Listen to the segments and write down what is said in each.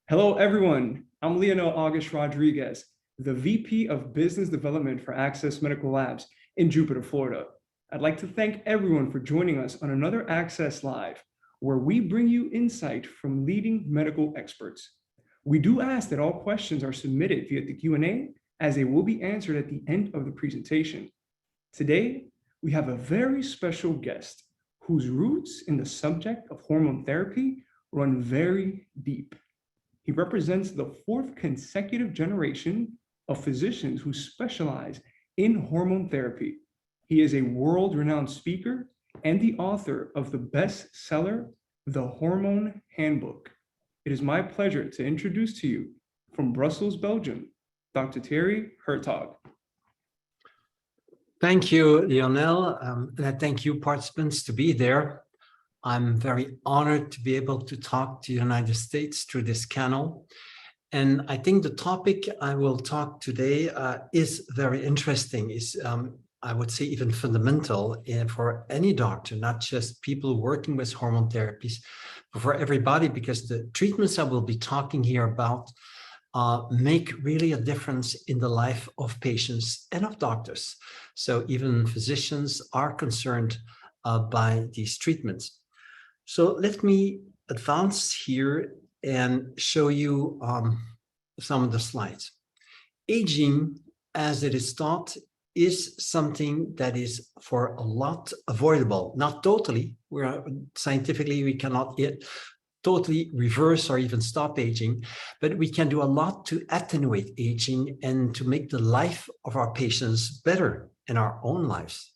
Hello, everyone. I'm Leonel August Rodriguez, the VP of Business Development for Access Medical Labs in Jupiter, Florida. I'd like to thank everyone for joining us on another Access Live, where we bring you insight from leading medical experts. We do ask that all questions are submitted via the Q&A, as they will be answered at the end of the presentation. Today, we have a very special guest whose roots in the subject of hormone therapy run very deep. He represents the fourth consecutive generation of physicians who specialize in hormone therapy. He is a world-renowned speaker and the author of the bestseller, The Hormone Handbook. It is my pleasure to introduce to you, from Brussels, Belgium, Dr. Thierry Hertoghe. Thank you, Lionel. And I thank you, participants, to be there. I'm very honored to be able to talk to the United States through this channel. And I think the topic I will talk today is very interesting, I would say even fundamental for any doctor, not just people working with hormone therapies, but for everybody, because the treatments I will be talking here about make really a difference in the life of patients and of doctors. So even physicians are concerned by these treatments. So let me advance here and show you some of the slides. Aging, as it is thought, is something that is for a lot avoidable. Not totally. Scientifically, we cannot yet totally reverse or even stop aging, but we can do a lot to attenuate aging and to make the life of our patients better in our own lives.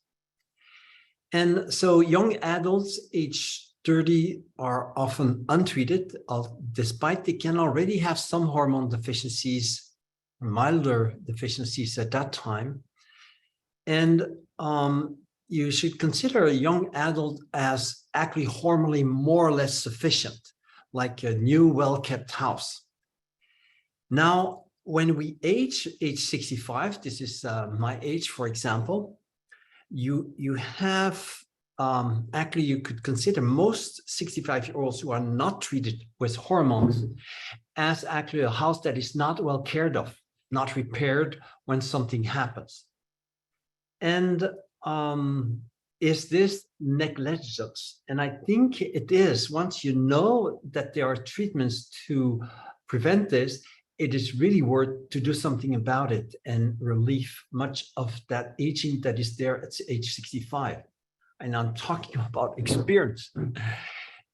And so young adults age 30 are often untreated, despite they can already have some hormone deficiencies, milder deficiencies at that time. And you should consider a young adult as actually hormonally more or less sufficient, like a new, well-kept house. Now, when we age 65, this is my age, for example, you have actually, you could consider most 65-year-olds who are not treated with hormones as actually a house that is not well cared of, not repaired when something happens. And is this negligence? And I think it is. Once you know that there are treatments to prevent this, it is really worth to do something about it and relieve much of that aging that is there at age 65. And I'm talking about experience.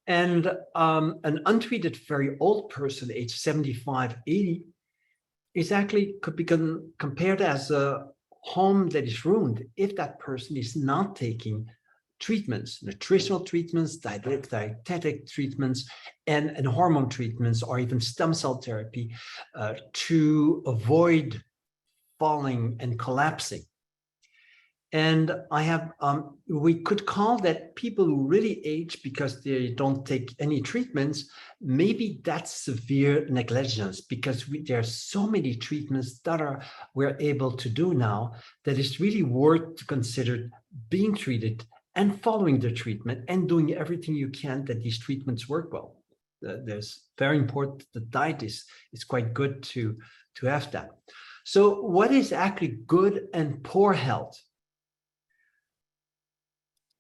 And an untreated very old person, age 75, 80, is actually could be compared as a home that is ruined if that person is not taking treatments, nutritional treatments, dietetic treatments, and hormone treatments, or even stem cell therapy to avoid falling and collapsing. And I have, we could call that people who really age because they don't take any treatments, maybe that's severe negligence, because there are so many treatments that we're able to do now that it's really worth to consider being treated and following the treatment and doing everything you can that these treatments work well. There's very important, the diet is quite good to have that. So what is actually good and poor health?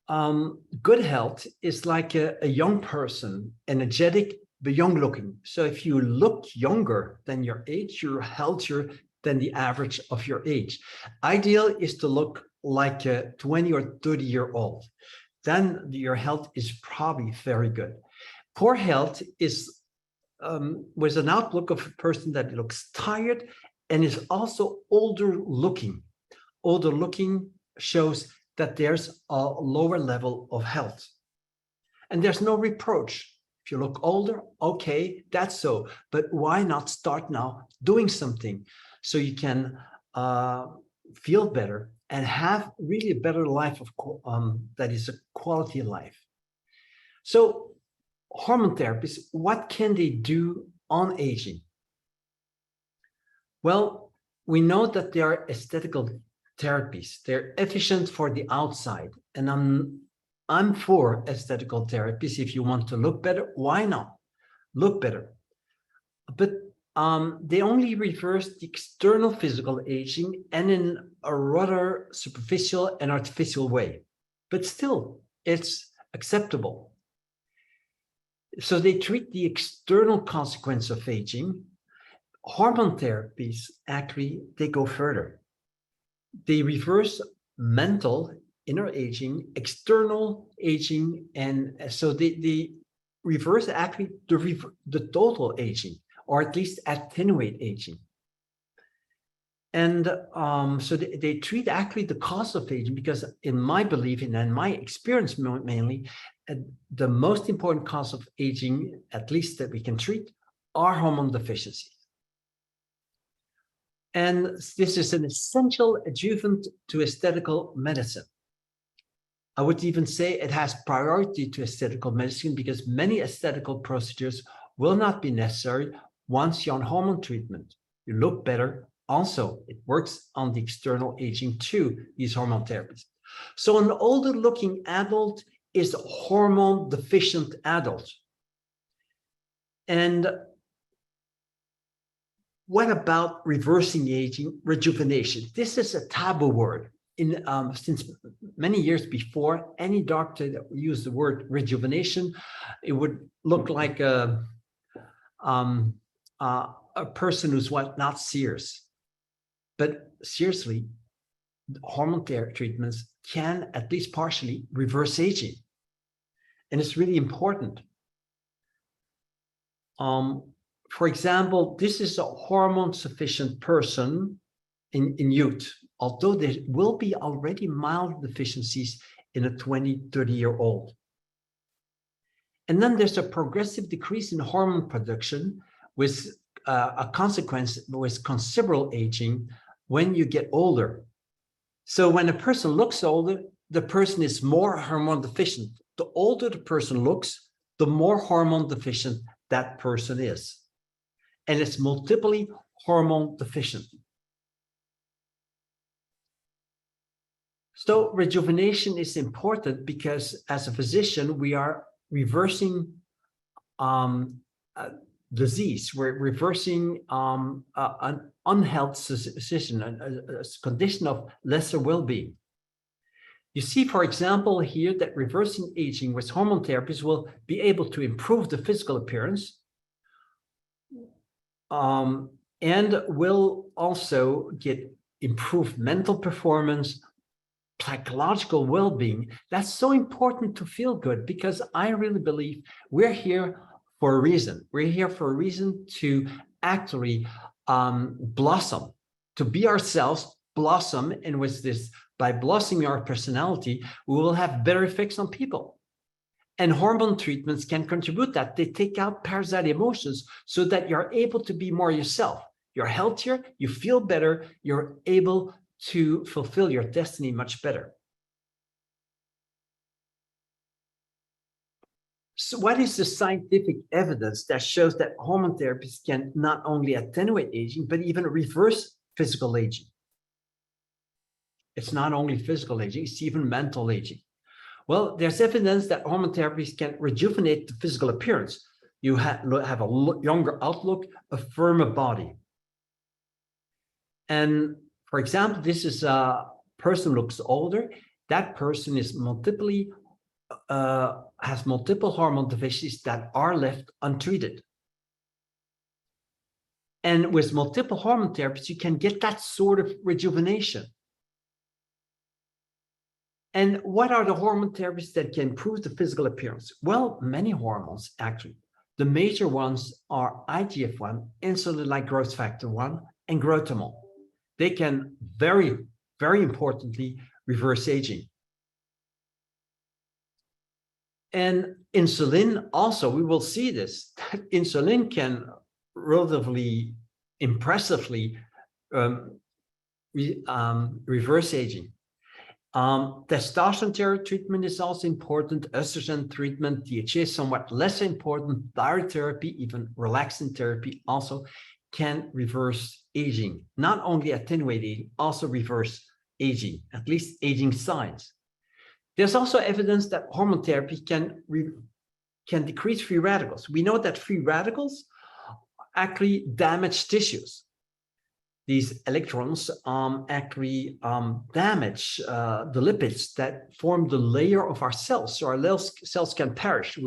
Good health is like a young person, energetic, but young looking. So if you look younger than your age, you're healthier than the average of your age. Ideal is to look like a 20 or 30-year-old. Then your health is probably very good. Poor health is with an outlook of a person that looks tired and is also older looking. Older looking shows that there's a lower level of health. And there's no reproach. If you look older, okay, that's so. But why not start now doing something so you can feel better and have really a better life that is a quality life. So hormone therapies, what can they do on aging? Well, we know that there are aesthetical therapies. They're efficient for the outside. And I'm for aesthetical therapies. If you want to look better, why not? Look better. but they only reverse the external physical aging and in a rather superficial and artificial way. But still, it's acceptable. So they treat the external consequence of aging. Hormone therapies, actually, they go further. They reverse mental, inner aging, external aging, and so they reverse actually the total aging, or at least attenuate aging. And so they treat actually the cause of aging, because in my belief and in my experience mainly, the most important cause of aging, at least that we can treat, are hormone deficiencies. And this is an essential adjuvant to aesthetical medicine. I would even say it has priority to aesthetical medicine, because many aesthetical procedures will not be necessary once you're on hormone treatment. You look better. Also, it works on the external aging too, these hormone therapies. So an older looking adult is a hormone deficient adult. And what about reversing aging, rejuvenation? This is a taboo word. Since many years before, any doctor that used the word rejuvenation, it would look like a person who's not serious. But seriously, hormone treatments can at least partially reverse aging. And it's really important. For example, this is a hormone sufficient person in youth, although there will be already mild deficiencies in a 20, 30-year-old. And then there's a progressive decrease in hormone production with a consequence with considerable aging when you get older. So when a person looks older, the person is more hormone deficient. The older the person looks, the more hormone deficient that person is. And it's multiply hormone deficient. So rejuvenation is important because as a physician, we are reversing disease. We're reversing an unhealth situation, a condition of lesser well-being. You see, for example, here that reversing aging with hormone therapies will be able to improve the physical appearance and will also get improved mental performance, psychological well-being. That's so important to feel good, because I really believe we're here for a reason. We're here for a reason to actually blossom, to be ourselves, blossom, and with this, by blossoming our personality, we will have better effects on people. And hormone treatments can contribute that. They take out parasite emotions so that you're able to be more yourself. You're healthier, you feel better, you're able to fulfill your destiny much better. So what is the scientific evidence that shows that hormone therapies can not only attenuate aging, but even reverse physical aging? It's not only physical aging, it's even mental aging. Well, there's evidence that hormone therapies can rejuvenate the physical appearance. You have a younger outlook, a firmer body. And for example, this is a person who looks older. That person is has multiple hormone deficiencies that are left untreated. And with multiple hormone therapies, you can get that sort of rejuvenation. And what are the hormone therapies that can improve the physical appearance? Well, many hormones, actually. The major ones are IGF-1, insulin-like growth factor 1, and growth hormone. They can very, very importantly reverse aging. And insulin also, we will see this, that insulin can relatively impressively reverse aging. Testosterone treatment is also important. Estrogen treatment, DHA is somewhat less important. Dietary therapy, even relaxing therapy also can reverse aging. Not only attenuate aging, also reverse aging, at least aging signs. There's also evidence that hormone therapy can decrease free radicals. We know that free radicals actually damage tissues. These electrons actually damage the lipids that form the layer of our cells. So our cells can perish.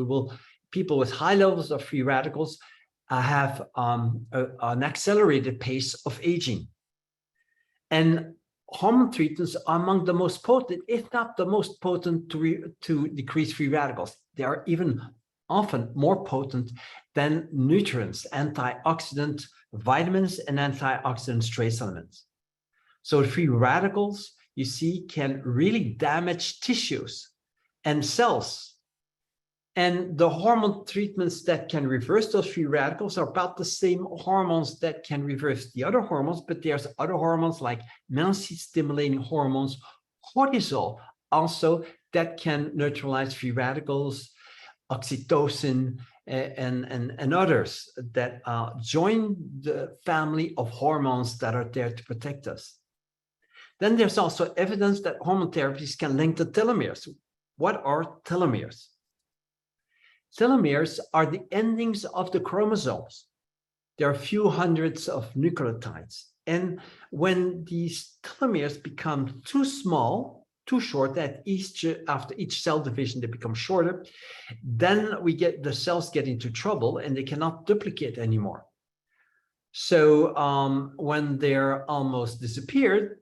People with high levels of free radicals have an accelerated pace of aging. And hormone treatments are among the most potent, if not the most potent, to decrease free radicals. They are even often more potent than nutrients, antioxidant vitamins, and antioxidant trace elements. So free radicals, you see, can really damage tissues and cells. And the hormone treatments that can reverse those free radicals are about the same hormones that can reverse the other hormones, but there's other hormones like melanin-stimulating hormones, cortisol also, that can neutralize free radicals, oxytocin, and others that join the family of hormones that are there to protect us. Then there's also evidence that hormone therapies can lengthen telomeres. What are telomeres? Telomeres are the endings of the chromosomes. There are a few hundreds of nucleotides. And when these telomeres become too small, too short, that after each cell division, they become shorter, then the cells get into trouble and they cannot duplicate anymore. So when they're almost disappeared,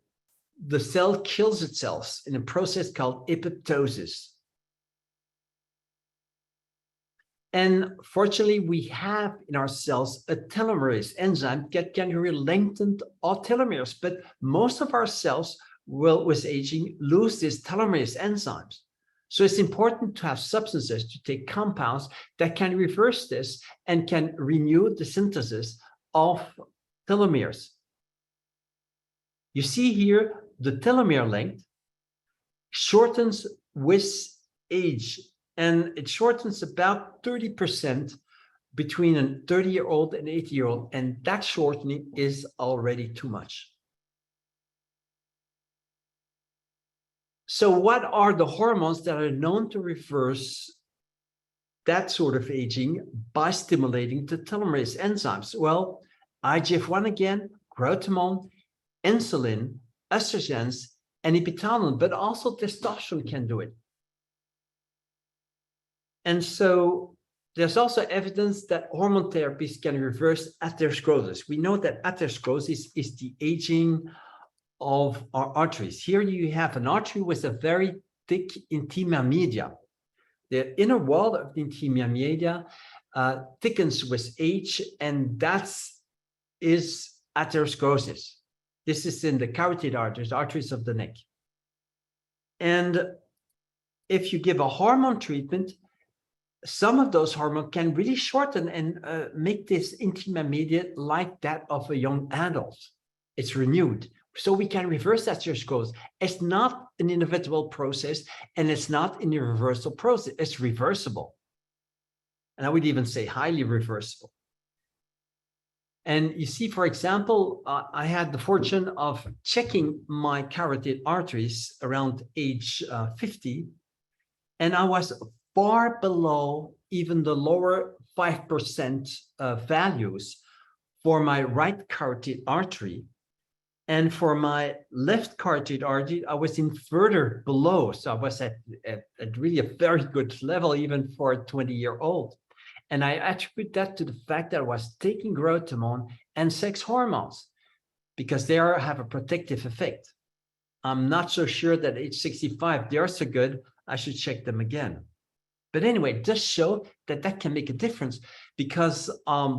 the cell kills itself in a process called apoptosis. And fortunately, we have in our cells a telomerase enzyme that can really lengthen our telomeres, but most of our cells will, with aging, lose these telomerase enzymes. So it's important to have substances, to take compounds that can reverse this and can renew the synthesis of telomeres. You see here, the telomere length shortens with age, and it shortens about 30% between a 30-year-old and 80-year-old, and that shortening is already too much. So what are the hormones that are known to reverse that sort of aging by stimulating the telomerase enzymes? Well, IGF-1 again, growth hormone, insulin, estrogens, and epitalon, but also testosterone can do it. And so there's also evidence that hormone therapies can reverse atherosclerosis. We know that atherosclerosis is the aging of our arteries. Here you have an artery with a very thick intima media. The inner wall of the intima media thickens with age, and that is atherosclerosis. This is in the carotid arteries of the neck. And if you give a hormone treatment, some of those hormones can really shorten and make this intima media like that of a young adult. It's renewed. So we can reverse atherosclerosis. It's not an inevitable process, and it's not an irreversible process. It's reversible. And I would even say highly reversible. And you see, for example, I had the fortune of checking my carotid arteries around age 50, and I was far below even the lower 5% values for my right carotid artery. And for my left carotid artery, I was in further below. So I was at really a very good level, even for a 20-year-old. And I attribute that to the fact that I was taking growth hormone and sex hormones, because they have a protective effect. I'm not so sure that at age 65, they are so good, I should check them again. But anyway, it does show that that can make a difference, because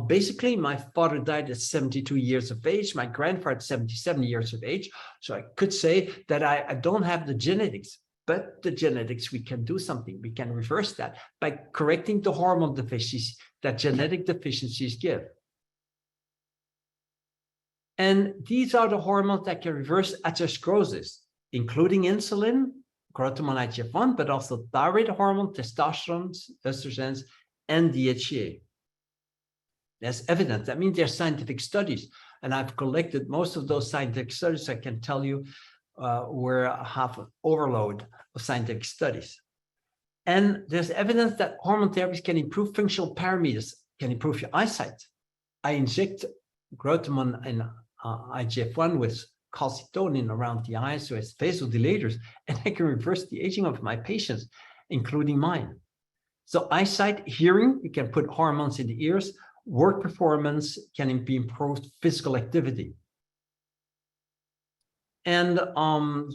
basically my father died at 72 years of age, my grandfather at 77 years of age. So I could say that I don't have the genetics, but the genetics, we can do something. We can reverse that by correcting the hormone deficiencies that genetic deficiencies give. And these are the hormones that can reverse atherosclerosis, including insulin, growth hormone, IGF-1, but also thyroid hormone, testosterone, estrogens, and DHEA. There's evidence. That means there's scientific studies, and I've collected most of those scientific studies. I can tell you where I have an overload of scientific studies. And there's evidence that hormone therapies can improve functional parameters, can improve your eyesight, I inject growth hormone and IGF-1 with calcitonin around the eyes, so as vasodilators, and I can reverse the aging of my patients, including mine. So eyesight, hearing, you can put hormones in the ears. Work performance can be improved, physical activity. And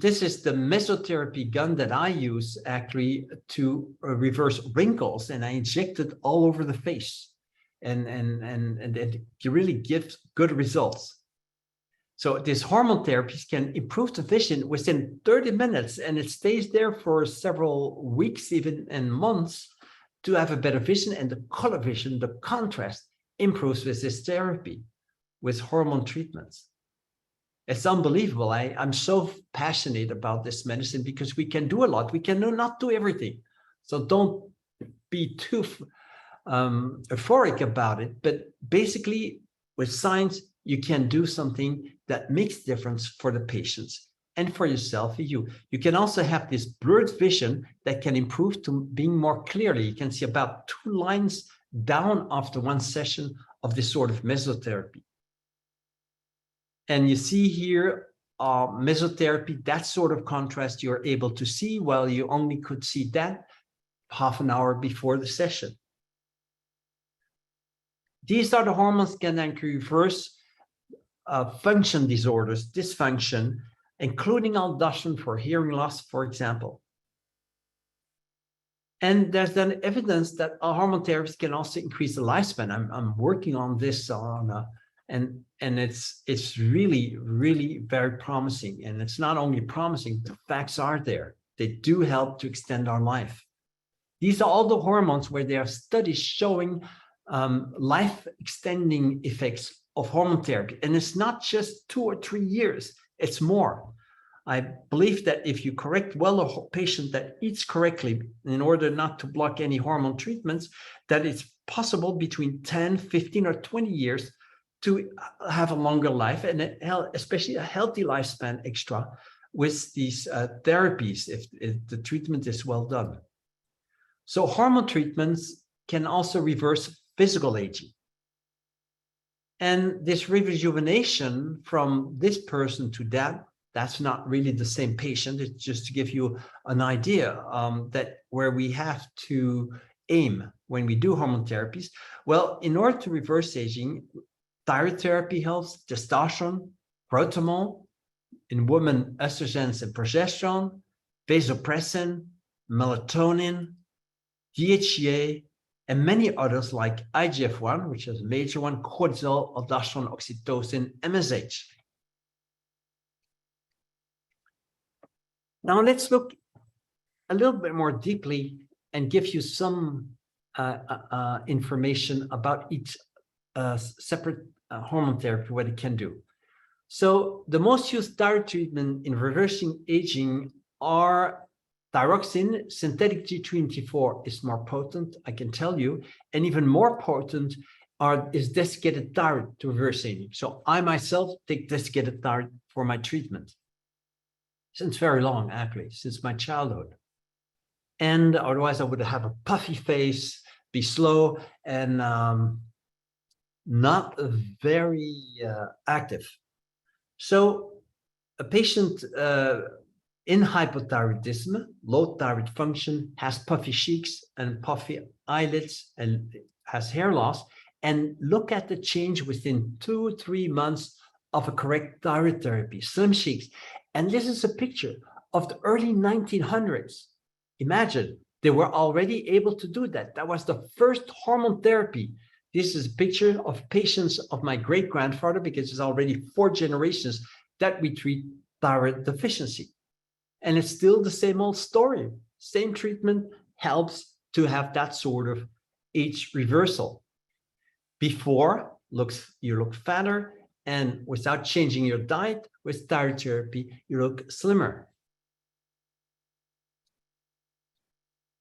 this is the mesotherapy gun that I use actually to reverse wrinkles, and I inject it all over the face, and it really gives good results. So these hormone therapies can improve the vision within 30 minutes, and it stays there for several weeks, even and months, to have a better vision, and the color vision, the contrast improves with this therapy, with hormone treatments. It's unbelievable. I'm so passionate about this medicine because we can do a lot. We can not do everything. So don't be too euphoric about it. But basically, with science, you can do something that makes difference for the patients and for yourself. You can also have this blurred vision that can improve to being more clearly. You can see about 2 lines down after 1 session of this sort of mesotherapy. And you see here, mesotherapy, that sort of contrast you're able to see, while you only could see that half an hour before the session. These are the hormones can then reverse function disorders, dysfunction, including aldosterone for hearing loss, for example. And there's then evidence that hormone therapies can also increase the lifespan. I'm working on this and it's really, really very promising. And it's not only promising, the facts are there. They do help to extend our life. These are all the hormones where there are studies showing life extending effects of hormone therapy. And it's not just 2 or 3 years, it's more. I believe that if you correct well a patient that eats correctly in order not to block any hormone treatments, that it's possible between 10, 15, or 20 years to have a longer life, and especially a healthy lifespan extra with these therapies if the treatment is well done. So hormone treatments can also reverse physical aging. And this rejuvenation from this person to that's not really the same patient. It's just to give you an idea that where we have to aim when we do hormone therapies. Well, in order to reverse aging, thyroid therapy helps, testosterone, growth hormone, in women, estrogens and progesterone, vasopressin, melatonin, DHEA, and many others like IGF-1, which is a major one, cortisol, aldosterone, oxytocin, MSH. Now let's look a little bit more deeply and give you some information about each separate hormone therapy, what it can do. So the most used thyroid treatment in reversing aging are thyroxine. Synthetic T3 and T4 is more potent, I can tell you, and even more potent is desiccated thyroid to reverse aging. So I myself take desiccated thyroid for my treatment since very long, actually, since my childhood. And otherwise I would have a puffy face, be slow, and not very active. So a patient in hypothyroidism, low thyroid function, has puffy cheeks and puffy eyelids and has hair loss, and look at the change within 2 or 3 months of a correct thyroid therapy, slim cheeks. And this is a picture of the early 1900s. Imagine, they were already able to do that. That was the first hormone therapy. This is a picture of patients of my great-grandfather, because it's already 4 generations that we treat thyroid deficiency. And it's still the same old story. Same treatment helps to have that sort of age reversal. Before, you look fatter, and without changing your diet, with thyroid therapy, you look slimmer.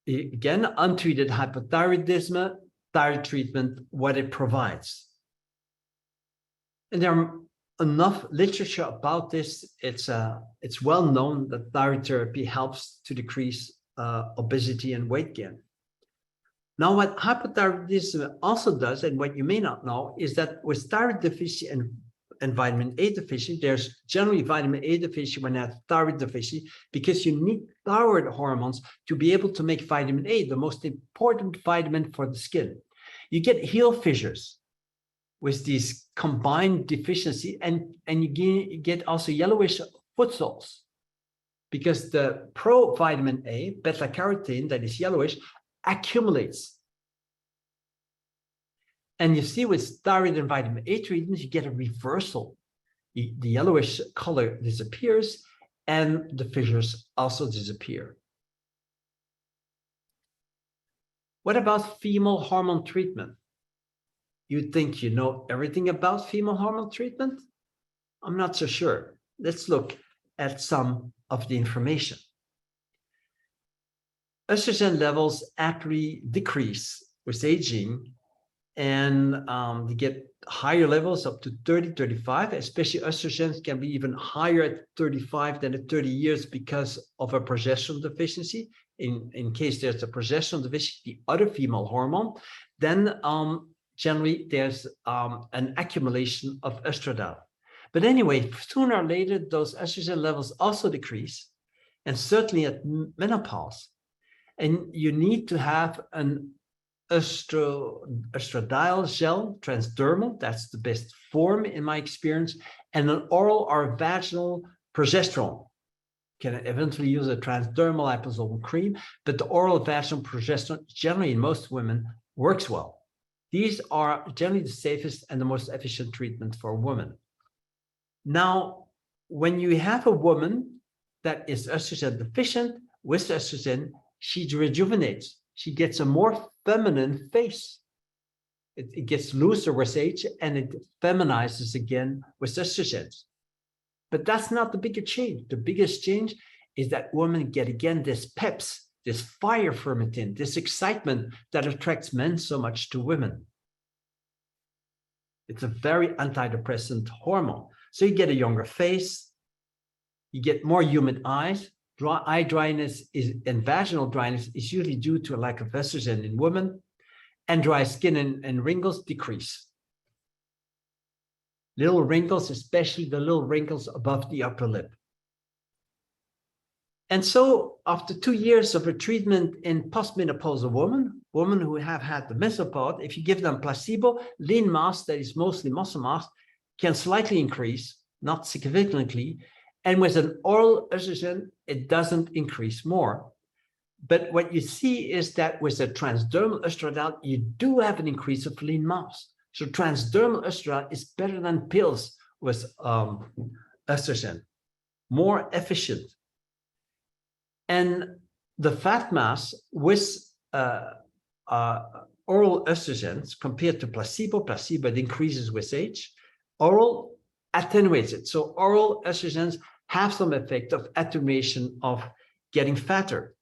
Again, untreated hypothyroidism, thyroid treatment, what it provides. And there are enough literature about this. It's well known that thyroid therapy helps to decrease obesity and weight gain. Now, what hypothyroidism also does, and what you may not know, is that with thyroid deficiency and vitamin A deficiency, there's generally vitamin A deficiency when there's thyroid deficiency, because you need thyroid hormones to be able to make vitamin A, the most important vitamin for the skin. You get heel fissures with these combined deficiency, and you get also yellowish foot soles, because the provitamin A, beta carotene, that is yellowish, accumulates. And you see with thyroid and vitamin A treatments, you get a reversal. The yellowish color disappears and the fissures also disappear. What about female hormone treatment? You think you know everything about female hormone treatment? I'm not so sure. Let's look at some of the information. Estrogen levels actually decrease with aging, and you get higher levels up to 30, 35, especially estrogens can be even higher at 35 than at 30 years because of a progesterone deficiency. In case there's a progesterone deficiency, the other female hormone, then generally there's an accumulation of estradiol. But anyway, sooner or later, those estrogen levels also decrease, and certainly at menopause. And you need to have an estradiol gel, transdermal, that's the best form in my experience, and an oral or vaginal progesterone. You can eventually use a transdermal liposomal cream, but the oral vaginal progesterone, generally in most women, works well. These are generally the safest and the most efficient treatment for a woman. Now, when you have a woman that is estrogen deficient with estrogen, she rejuvenates. She gets a more feminine face. It gets looser with age and it feminizes again with estrogens. But that's not the biggest change. The biggest change is that women get again this peps, this fire from within, this excitement that attracts men so much to women. It's a very antidepressant hormone. So you get a younger face, you get more humid eyes. Eye dryness and vaginal dryness is usually due to a lack of estrogen in women, and dry skin and wrinkles decrease. Little wrinkles, especially the little wrinkles above the upper lip. And so after 2 years of a treatment in postmenopausal women who have had the mesopause, if you give them placebo, lean mass, that is mostly muscle mass, can slightly increase, not significantly. And with an oral estrogen, it doesn't increase more. But what you see is that with a transdermal estradiol, you do have an increase of lean mass. So transdermal estradiol is better than pills with estrogen, more efficient. And the fat mass with oral estrogens compared to placebo, it increases with age. Oral attenuates it. So oral estrogens have some effect of attenuation of getting fatter.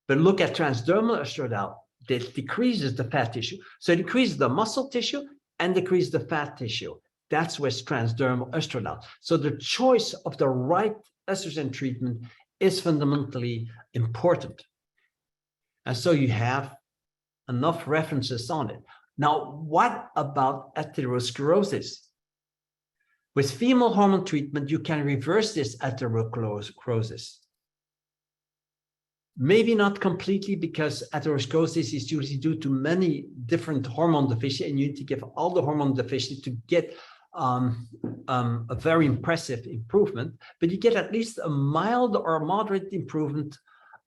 But look at transdermal estradiol, that decreases the fat tissue. So it increases the muscle tissue and decreases the fat tissue. That's with transdermal estradiol. So the choice of the right estrogen treatment is fundamentally important. And so you have enough references on it. Now, what about atherosclerosis? With female hormone treatment, you can reverse this atherosclerosis. Maybe not completely, because atherosclerosis is usually due to many different hormone deficiencies, and you need to give all the hormone deficiency to get a very impressive improvement, but you get at least a mild or moderate improvement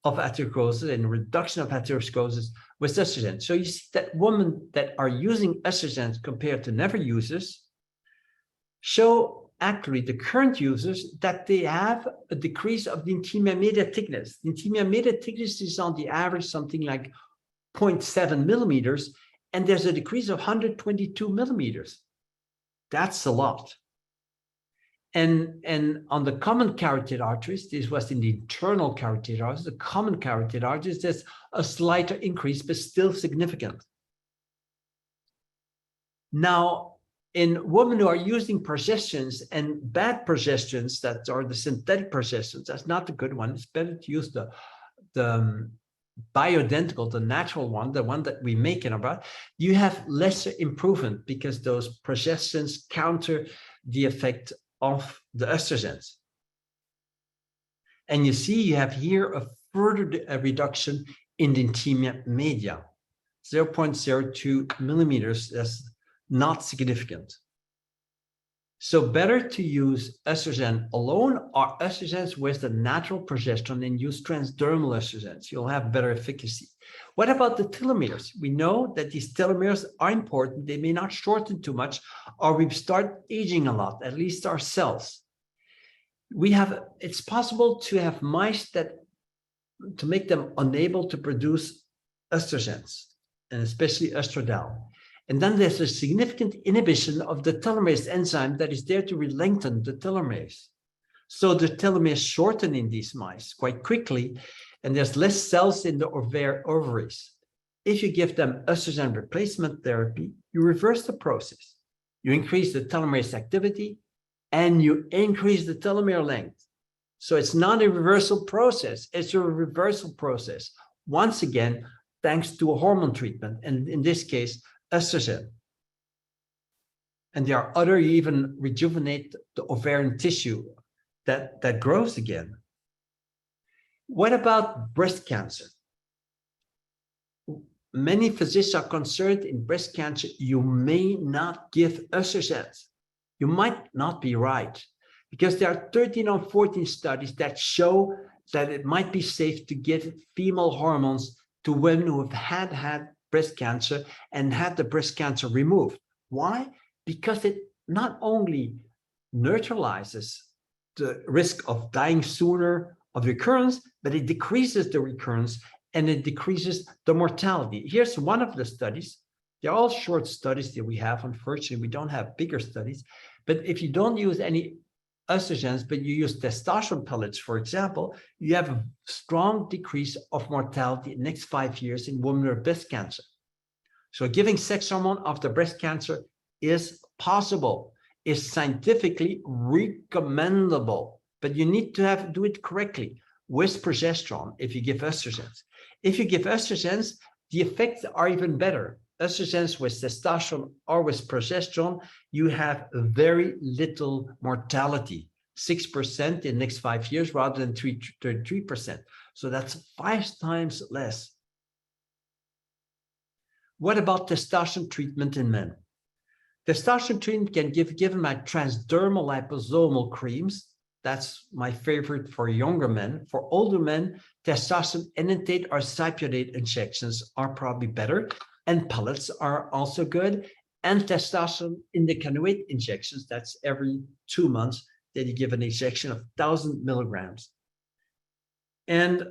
of atherosclerosis and reduction of atherosclerosis with estrogen. So you see that women that are using estrogens compared to never users show actually the current users that they have a decrease of the intima media thickness. The intima media thickness is on the average something like 0.7 millimeters, and there's a decrease of 122 millimeters. That's a lot. And on the common carotid arteries, this was in the internal carotid arteries, the common carotid arteries, there's a slight increase, but still significant. Now, in women who are using progestins and bad progestins, that are the synthetic progestins, that's not the good one. It's better to use the bioidentical, the natural one, the one that we make in our body, you have lesser improvement because those progestins counter the effect of the estrogens. And you see, you have here a further reduction in the intima media, 0.02 millimeters. That's not significant. So better to use estrogen alone or estrogens with the natural progesterone and use transdermal estrogens. You'll have better efficacy. What about the telomeres? We know that these telomeres are important. They may not shorten too much, or we start aging a lot, at least our cells. It's possible to have mice to make them unable to produce estrogens, and especially estradiol. And then there's a significant inhibition of the telomerase enzyme that is there to lengthen the telomerase. So the telomeres shorten in these mice quite quickly, and there's less cells in the ovaries. If you give them estrogen replacement therapy, you reverse the process. You increase the telomerase activity, and you increase the telomere length. So it's not a reversal process, it's a reversal process. Once again, thanks to a hormone treatment, and in this case, estrogen. And there are other, you even rejuvenate the ovarian tissue that grows again. What about breast cancer? Many physicians are concerned in breast cancer, you may not give estrogens. You might not be right, because there are 13 or 14 studies that show that it might be safe to give female hormones to women who have had breast cancer and had the breast cancer removed. Why? Because it not only neutralizes the risk of dying sooner of recurrence, but it decreases the recurrence and it decreases the mortality. Here's one of the studies. They're all short studies that we have. Unfortunately, we don't have bigger studies. But if you don't use any estrogens, but you use testosterone pellets, for example, you have a strong decrease of mortality in the next 5 years in women with breast cancer. So giving sex hormone after breast cancer is possible, is scientifically recommendable, but you need to do it correctly with progesterone if you give estrogens. If you give estrogens, the effects are even better. Estrogens with testosterone or with progesterone, you have very little mortality, 6% in the next 5 years rather than 33%. So that's 5 times less. What about testosterone treatment in men? Testosterone treatment can given by transdermal liposomal creams. That's my favorite for younger men. For older men, testosterone enanthate or cypionate injections are probably better. And pellets are also good. And testosterone indicanate injections, that's every 2 months that you give an injection of 1,000 milligrams. And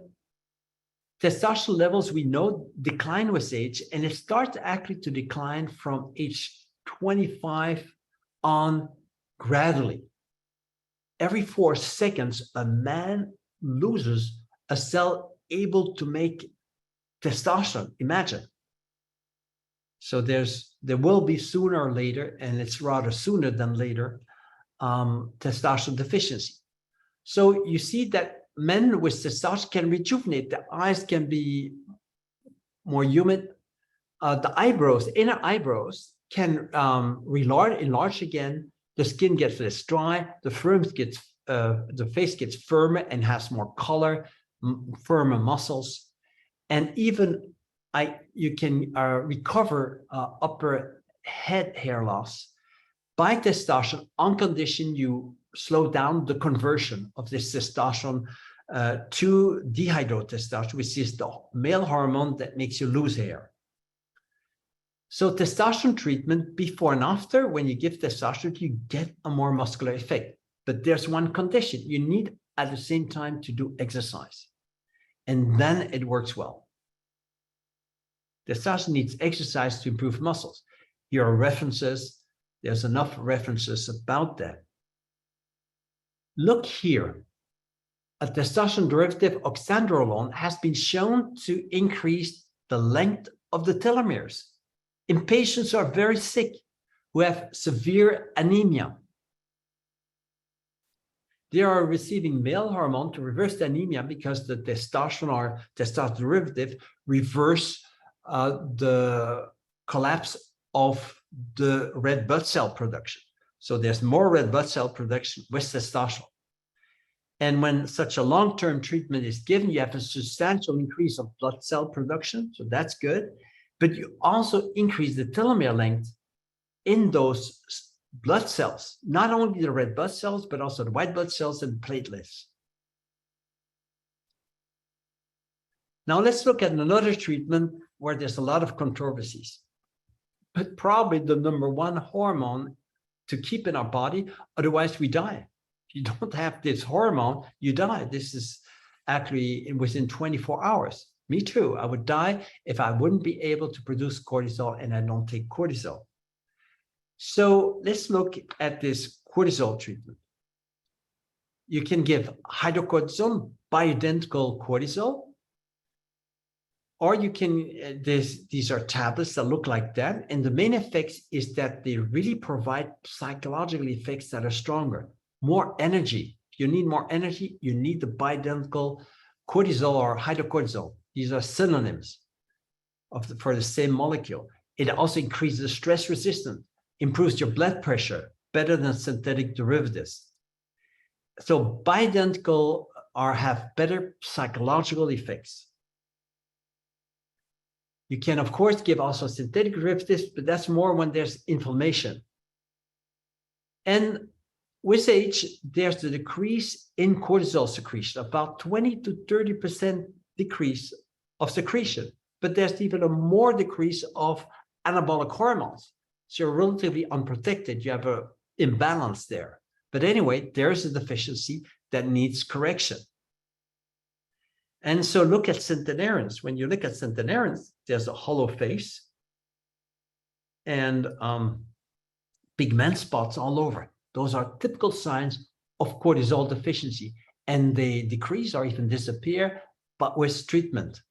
testosterone levels, we know, decline with age, and it starts actually to decline from age 25 on gradually. Every 4 seconds, a man loses a cell able to make testosterone. Imagine. So there will be sooner or later, and it's rather sooner than later, testosterone deficiency. So you see that men with testosterone can rejuvenate. The eyes can be more humid. The eyebrows, inner eyebrows, can enlarge again. The skin gets less dry. The face gets firmer and has more color, firmer muscles, and even you can recover upper head hair loss by testosterone on condition you slow down the conversion of this testosterone to dihydrotestosterone, which is the male hormone that makes you lose hair. So testosterone treatment before and after, when you give testosterone, you get a more muscular effect. But there's one condition. You need at the same time to do exercise. And then it works well. Testosterone needs exercise to improve muscles. Here are references. There's enough references about that. Look here. A testosterone derivative, oxandrolone, has been shown to increase the length of the telomeres in patients who are very sick, who have severe anemia. They are receiving male hormone to reverse the anemia because the testosterone or testosterone derivative reverse the collapse of the red blood cell production. So there's more red blood cell production with testosterone. And when such a long-term treatment is given, you have a substantial increase of blood cell production. So that's good. But you also increase the telomere length in those blood cells, not only the red blood cells, but also the white blood cells and platelets. Now let's look at another treatment where there's a lot of controversies, but probably the number one hormone to keep in our body, otherwise we die. If you don't have this hormone, you die. This is actually within 24 hours. Me too. I would die if I wouldn't be able to produce cortisol and I don't take cortisol. So let's look at this cortisol treatment. You can give hydrocortisone, bioidentical cortisol, or you can, these are tablets that look like that. And the main effects is that they really provide psychological effects that are stronger, more energy. If you need more energy, you need the bioidentical cortisol or hydrocortisone. These are synonyms for the same molecule. It also increases stress resistance, improves your blood pressure better than synthetic derivatives. So bioidentical have better psychological effects. You can, of course, give also synthetic derivatives, but that's more when there's inflammation. And with age, there's the decrease in cortisol secretion, about 20 to 30% decrease of secretion, but there's even a more decrease of anabolic hormones. So you're relatively unprotected. You have an imbalance there. But anyway, there's a deficiency that needs correction. And so look at centenarians. When you look at centenarians, there's a hollow face and pigment spots all over. Those are typical signs of cortisol deficiency, and they decrease or even disappear, but with treatment.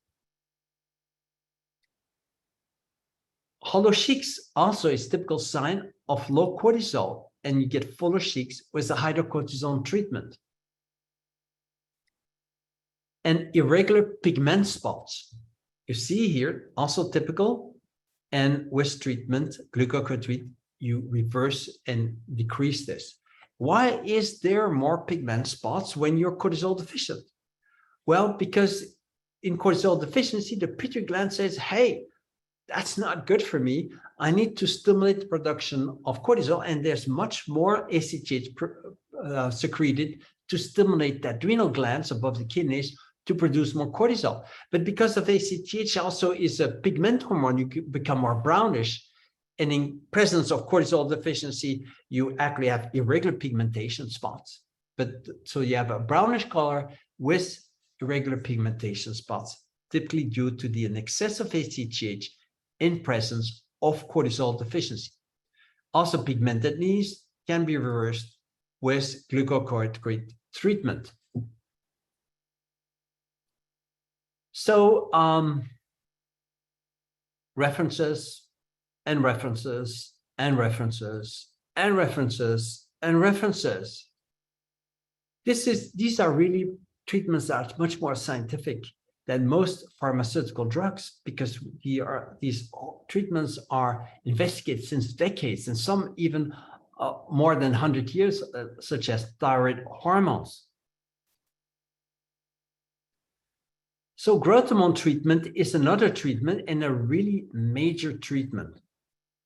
Hollow cheeks also is a typical sign of low cortisol, and you get fuller cheeks with the hydrocortisone treatment. And irregular pigment spots, you see here, also typical, and with treatment, glucocorticoid, you reverse and decrease this. Why is there more pigment spots when you're cortisol deficient? Well, because in cortisol deficiency, the pituitary gland says, hey, that's not good for me. I need to stimulate the production of cortisol, and there's much more ACTH secreted to stimulate the adrenal glands above the kidneys to produce more cortisol. But because of ACTH also is a pigment hormone, you become more brownish. And in presence of cortisol deficiency, you actually have irregular pigmentation spots. But so you have a brownish color with irregular pigmentation spots, typically due to the excess of ACTH in presence of cortisol deficiency. Also, pigmented knees can be reversed with glucocorticoid treatment. So references and references and references and references and references. These are really treatments that are much more scientific than most pharmaceutical drugs, because these treatments are investigated since decades, and some even more than 100 years, such as thyroid hormones. So growth hormone treatment is another treatment, and a really major treatment.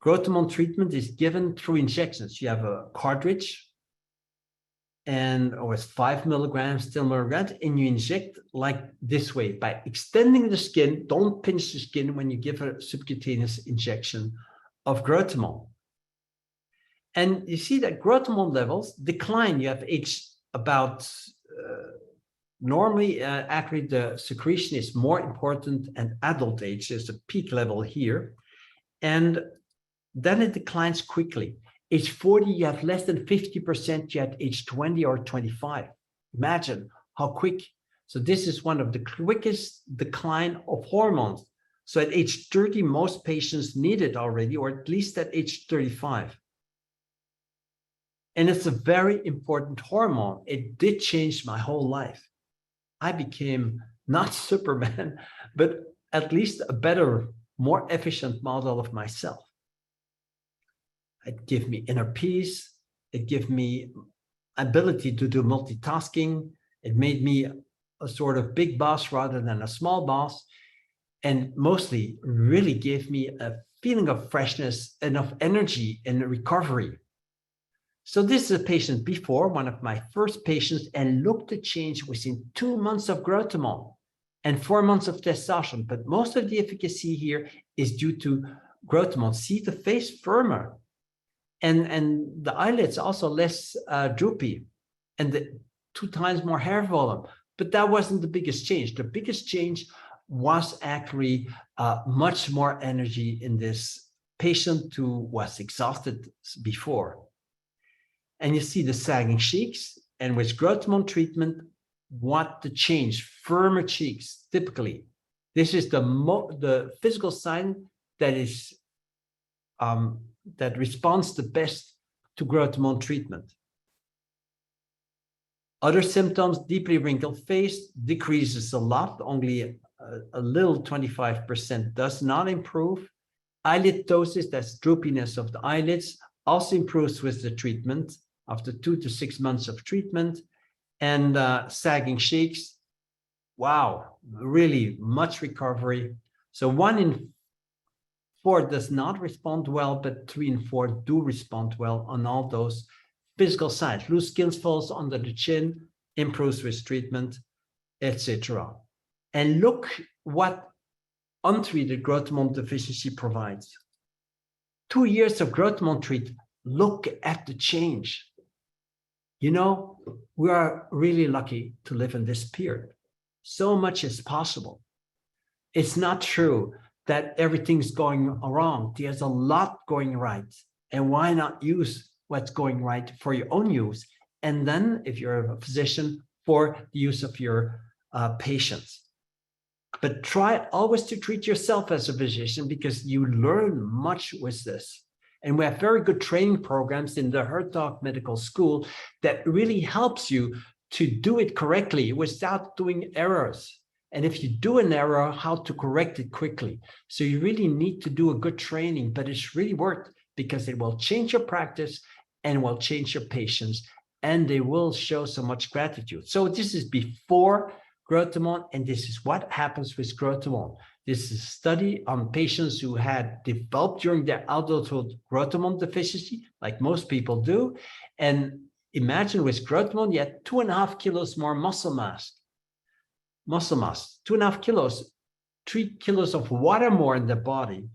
Growth hormone treatment is given through injections. You have a cartridge, and with 5 milligrams, 10 milligrams, and you inject like this way by extending the skin. Don't pinch the skin when you give a subcutaneous injection of growth hormone. And you see that growth hormone levels decline. You have age about, normally, actually the secretion is more important at adult age. There's a peak level here. And then it declines quickly. Age 40, you have less than 50%. You at age 20 or 25. Imagine how quick. So this is one of the quickest decline of hormones. So at age 30, most patients need it already, or at least at age 35. And it's a very important hormone. It did change my whole life. I became not Superman, but at least a better, more efficient model of myself. It gave me inner peace. It gave me ability to do multitasking. It made me a sort of big boss rather than a small boss. And mostly really gave me a feeling of freshness and of energy and recovery. So this is a patient before, one of my first patients, and looked at change within 2 months of growth hormone and 4 months of testosterone. But most of the efficacy here is due to growth hormone. See the face firmer, and the eyelids also less droopy, and 2 times more hair volume. But that wasn't the biggest change. The biggest change was actually much more energy in this patient who was exhausted before. And you see the sagging cheeks, and with growth hormone treatment, what the change, firmer cheeks, typically. This is the physical sign that is that responds the best to growth hormone treatment. Other symptoms, deeply wrinkled face decreases a lot, only a little 25% does not improve. Eyelid ptosis, that's droopiness of the eyelids, also improves with the treatment after 2 to 6 months of treatment. And sagging cheeks, wow, really much recovery. So 1 in 4 does not respond well, but 3 in 4 do respond well on all those physical signs. Loose skin folds under the chin, improves with treatment, etc. And look what untreated growth hormone deficiency provides. 2 years of growth hormone treatment, look at the change. You know, we are really lucky to live in this period. So much is possible. It's not true that everything's going wrong. There's a lot going right. And why not use what's going right for your own use? And then, if you're a physician, for the use of your patients. But try always to treat yourself as a physician, because you learn much with this. And we have very good training programs in the Hertoghe Medical School that really helps you to do it correctly without doing errors. And if you do an error, how to correct it quickly. So you really need to do a good training, but it's really worth it, because it will change your practice and will change your patients, and they will show so much gratitude. So this is before growth hormone, and this is what happens with growth hormone. This is a study on patients who had developed during their adulthood growth hormone deficiency, like most people do. And imagine with growth hormone, you had 2.5 kilos more muscle mass. 2.5 kilos, 3 kilos of water more in the body,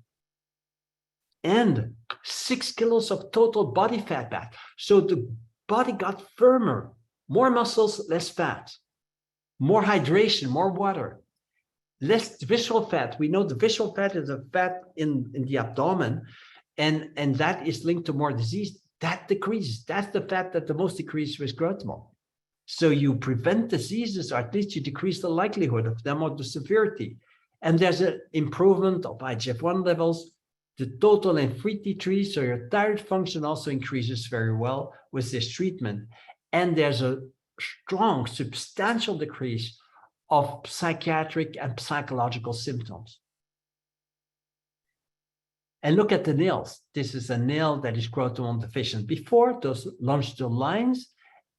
and 6 kilos of total body fat back. So the body got firmer, more muscles, less fat, more hydration, more water, less visceral fat. We know the visceral fat is a fat in the abdomen, and that is linked to more disease. That decreases. That's the fat that the most decreases with growth hormone. So you prevent diseases, or at least you decrease the likelihood of them or the severity. And there's an improvement of IGF-1 levels, the total and free T3, so your thyroid function also increases very well with this treatment. And there's a strong, substantial decrease of psychiatric and psychological symptoms. And look at the nails. This is a nail that is growth hormone deficient before, those longitudinal lines.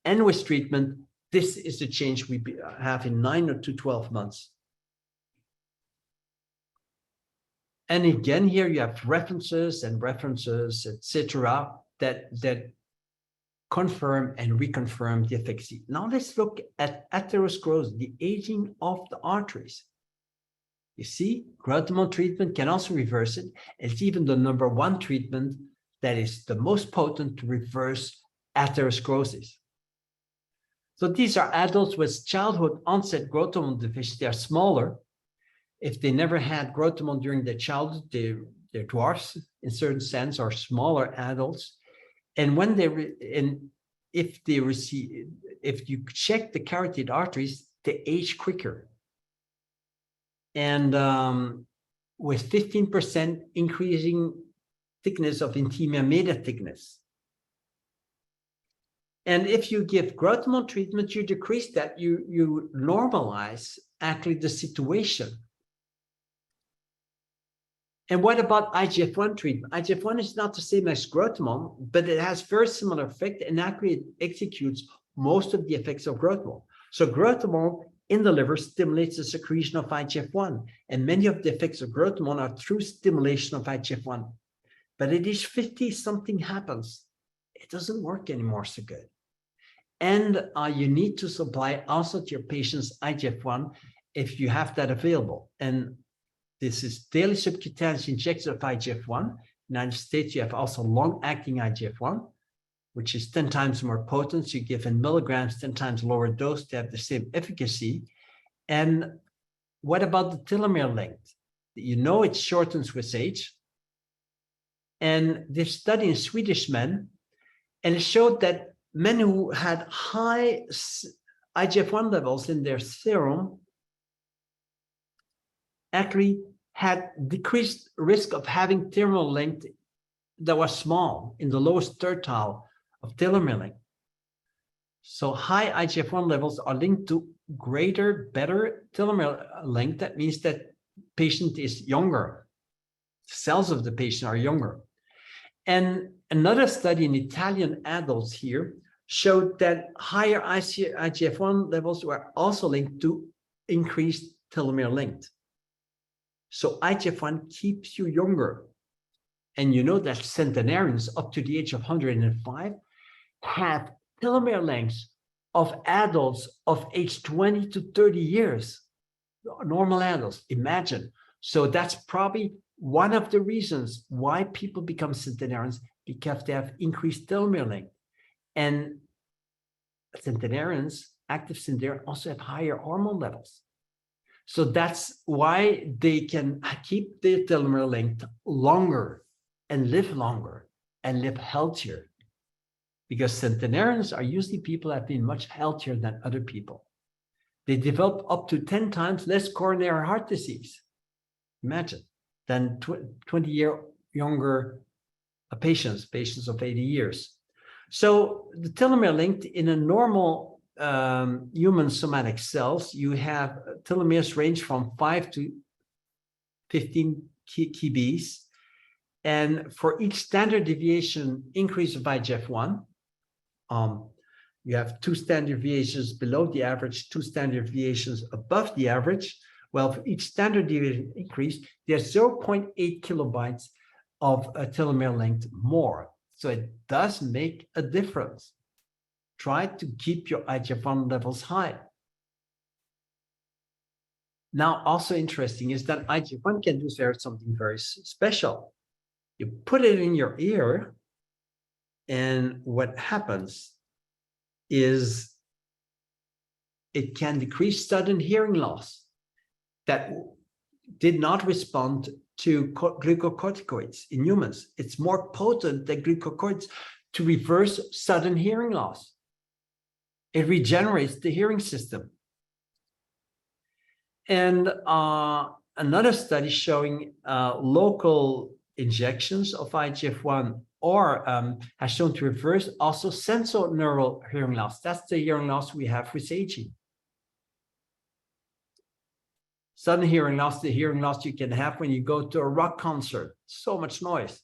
And with treatment, this is the change we have in 9 to 12 months. And again, here you have references, etc., that confirm and reconfirm the efficacy. Now let's look at atherosclerosis, the aging of the arteries. You see, growth hormone treatment can also reverse it. It's even the #1 treatment that is the most potent to reverse atherosclerosis. So these are adults with childhood onset growth hormone deficiency. They are smaller. If they never had growth hormone during their childhood, they're dwarfs in certain sense, or smaller adults. And when if you check the carotid arteries, they age quicker. And with 15% increasing thickness of intima media thickness. And if you give growth hormone treatment, you decrease that, you normalize actually the situation. And what about IGF-1 treatment? IGF-1 is not the same as growth hormone, but it has very similar effect and actually it executes most of the effects of growth hormone. So growth hormone in the liver stimulates the secretion of IGF-1, and many of the effects of growth hormone are through stimulation of IGF-1. But at age 50, something happens. It doesn't work anymore so good. And you need to supply also to your patients IGF-1 if you have that available. And this is daily subcutaneous injection of IGF-1. In the United States, you have also long-acting IGF-1, which is 10 times more potent. So you give in milligrams, 10 times lower dose to have the same efficacy. And what about the telomere length? You know it shortens with age. And this study in Swedish men, and it showed that men who had high IGF-1 levels in their serum actually had decreased risk of having telomere length that was small in the lowest tertile of telomere length. So high IGF-1 levels are linked to greater, better telomere length. That means that patient is younger. Cells of the patient are younger. And another study in Italian adults here showed that higher IGF-1 levels were also linked to increased telomere length. So IGF-1 keeps you younger. And you know that centenarians up to the age of 105 have telomere lengths of adults of age 20 to 30 years, normal adults, imagine. So that's probably one of the reasons why people become centenarians, because they have increased telomere length. And centenarians, active centenarians, also have higher hormone levels. So that's why they can keep their telomere length longer and live healthier. Because centenarians are usually people that have been much healthier than other people. They develop up to 10 times less coronary heart disease, imagine, than 20-year younger patients of 80 years. So the telomere length in a normal human somatic cells, you have telomeres range from 5 to 15 kbs. And for each standard deviation increase of IGF-1, you have 2 standard deviations below the average, 2 standard deviations above the average. Well, for each standard deviation increase, there's 0.8 kilobytes of telomere length more. So it does make a difference. Try to keep your IGF-1 levels high. Now, also interesting is that IGF-1 can do something very special. You put it in your ear, and what happens is it can decrease sudden hearing loss that did not respond to glucocorticoids in humans. It's more potent than glucocorticoids to reverse sudden hearing loss. It regenerates the hearing system. And another study showing local injections of IGF-1 or has shown to reverse also sensorineural hearing loss. That's the hearing loss we have with aging. Sudden hearing loss, the hearing loss you can have when you go to a rock concert. So much noise.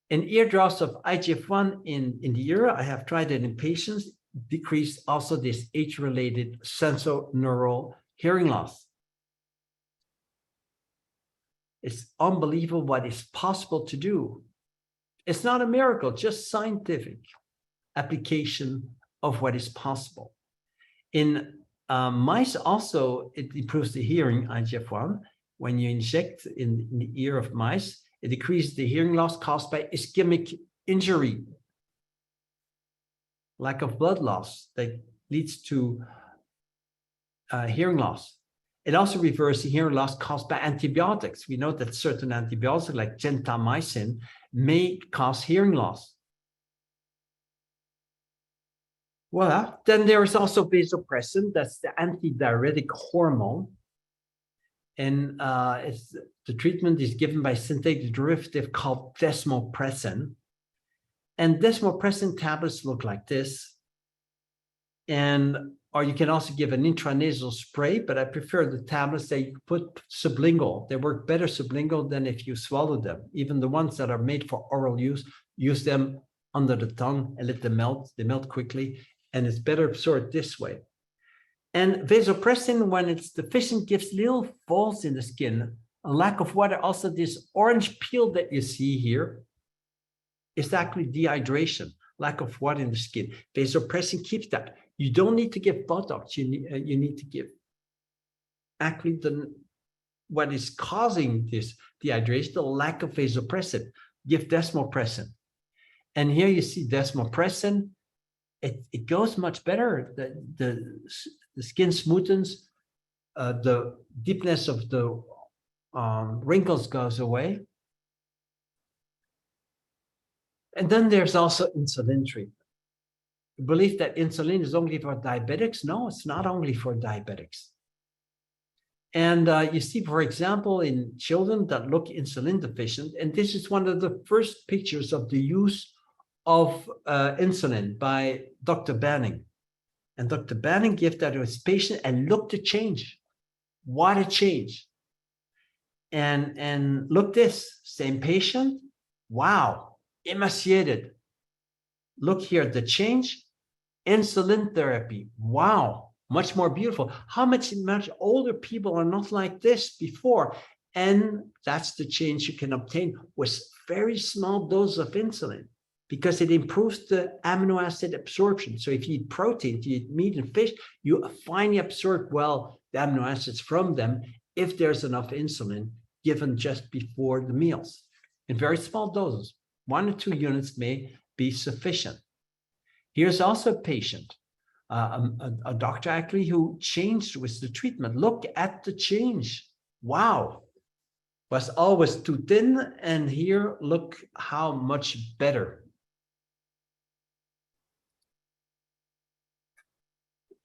And ear drops of IGF-1 in the ear, I have tried it in patients, decrease also this age-related sensorineural hearing loss. It's unbelievable what is possible to do. It's not a miracle, just scientific application of what is possible. In mice also, it improves the hearing, IGF-1. When you inject in the ear of mice, it decreases the hearing loss caused by ischemic injury, lack of blood loss that leads to hearing loss. It also reverses the hearing loss caused by antibiotics. We know that certain antibiotics like gentamicin may cause hearing loss. Well, then there is also vasopressin, that's the antidiuretic hormone. And the treatment is given by synthetic derivative called desmopressin. And desmopressin tablets look like this. Or you can also give an intranasal spray, but I prefer the tablets that you put sublingual. They work better sublingual than if you swallow them. Even the ones that are made for oral use them under the tongue and let them melt. They melt quickly, and it's better absorbed this way. And vasopressin, when it's deficient, gives little folds in the skin, a lack of water. Also, this orange peel that you see here is actually dehydration, lack of water in the skin. Vasopressin keeps that. You don't need to give Botox. You need to give actually what is causing this dehydration, the lack of vasopressin. Give desmopressin. And here you see desmopressin. It goes much better. The skin smoothens. The deepness of the wrinkles goes away. And then there's also insulin treatment. The belief that insulin is only for diabetics. No, it's not only for diabetics. And you see, for example, in children that look insulin deficient, and this is one of the first pictures of the use of insulin by Dr. Banning. And Dr. Banning gave that to his patient and look the change. What a change. And look this, same patient. Wow, emaciated. Look here, the change. Insulin therapy. Wow, much more beautiful. How much older people are not like this before? And that's the change you can obtain with very small dose of insulin, because it improves the amino acid absorption. So if you eat protein, if you eat meat and fish, you finally absorb well the amino acids from them if there's enough insulin given just before the meals in very small doses. 1 or 2 units may be sufficient. Here's also a patient, a doctor actually who changed with the treatment. Look at the change. Wow. Was always too thin, and here look how much better.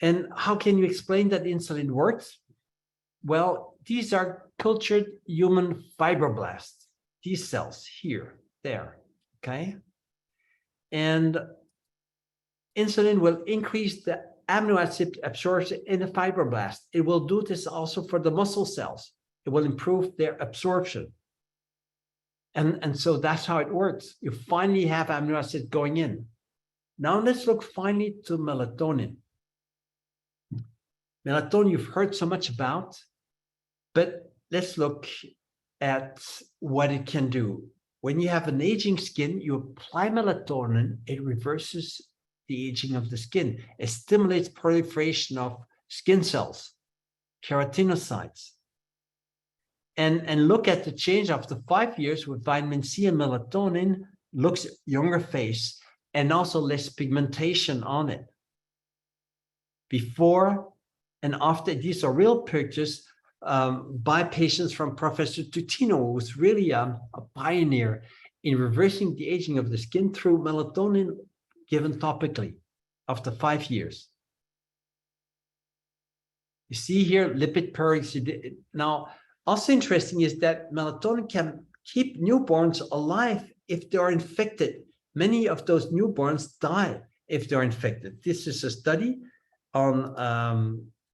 And how can you explain that insulin works? Well, these are cultured human fibroblasts, these cells here, there, okay? And insulin will increase the amino acid absorption in the fibroblast. It will do this also for the muscle cells. It will improve their absorption. And so that's how it works. You finally have amino acids going in. Now let's look finally to melatonin. Melatonin you've heard so much about, but let's look at what it can do. When you have an aging skin, you apply melatonin, it reverses the aging of the skin. It stimulates proliferation of skin cells, keratinocytes. And look at the change after 5 years with vitamin C and melatonin, looks younger face and also less pigmentation on it. Before and after, these are real pictures by patients from Professor Tutino, who was really a pioneer in reversing the aging of the skin through melatonin given topically after 5 years. You see here, lipid peroxidation. Now, also interesting is that melatonin can keep newborns alive if they are infected. Many of those newborns die if they're infected. This is a study on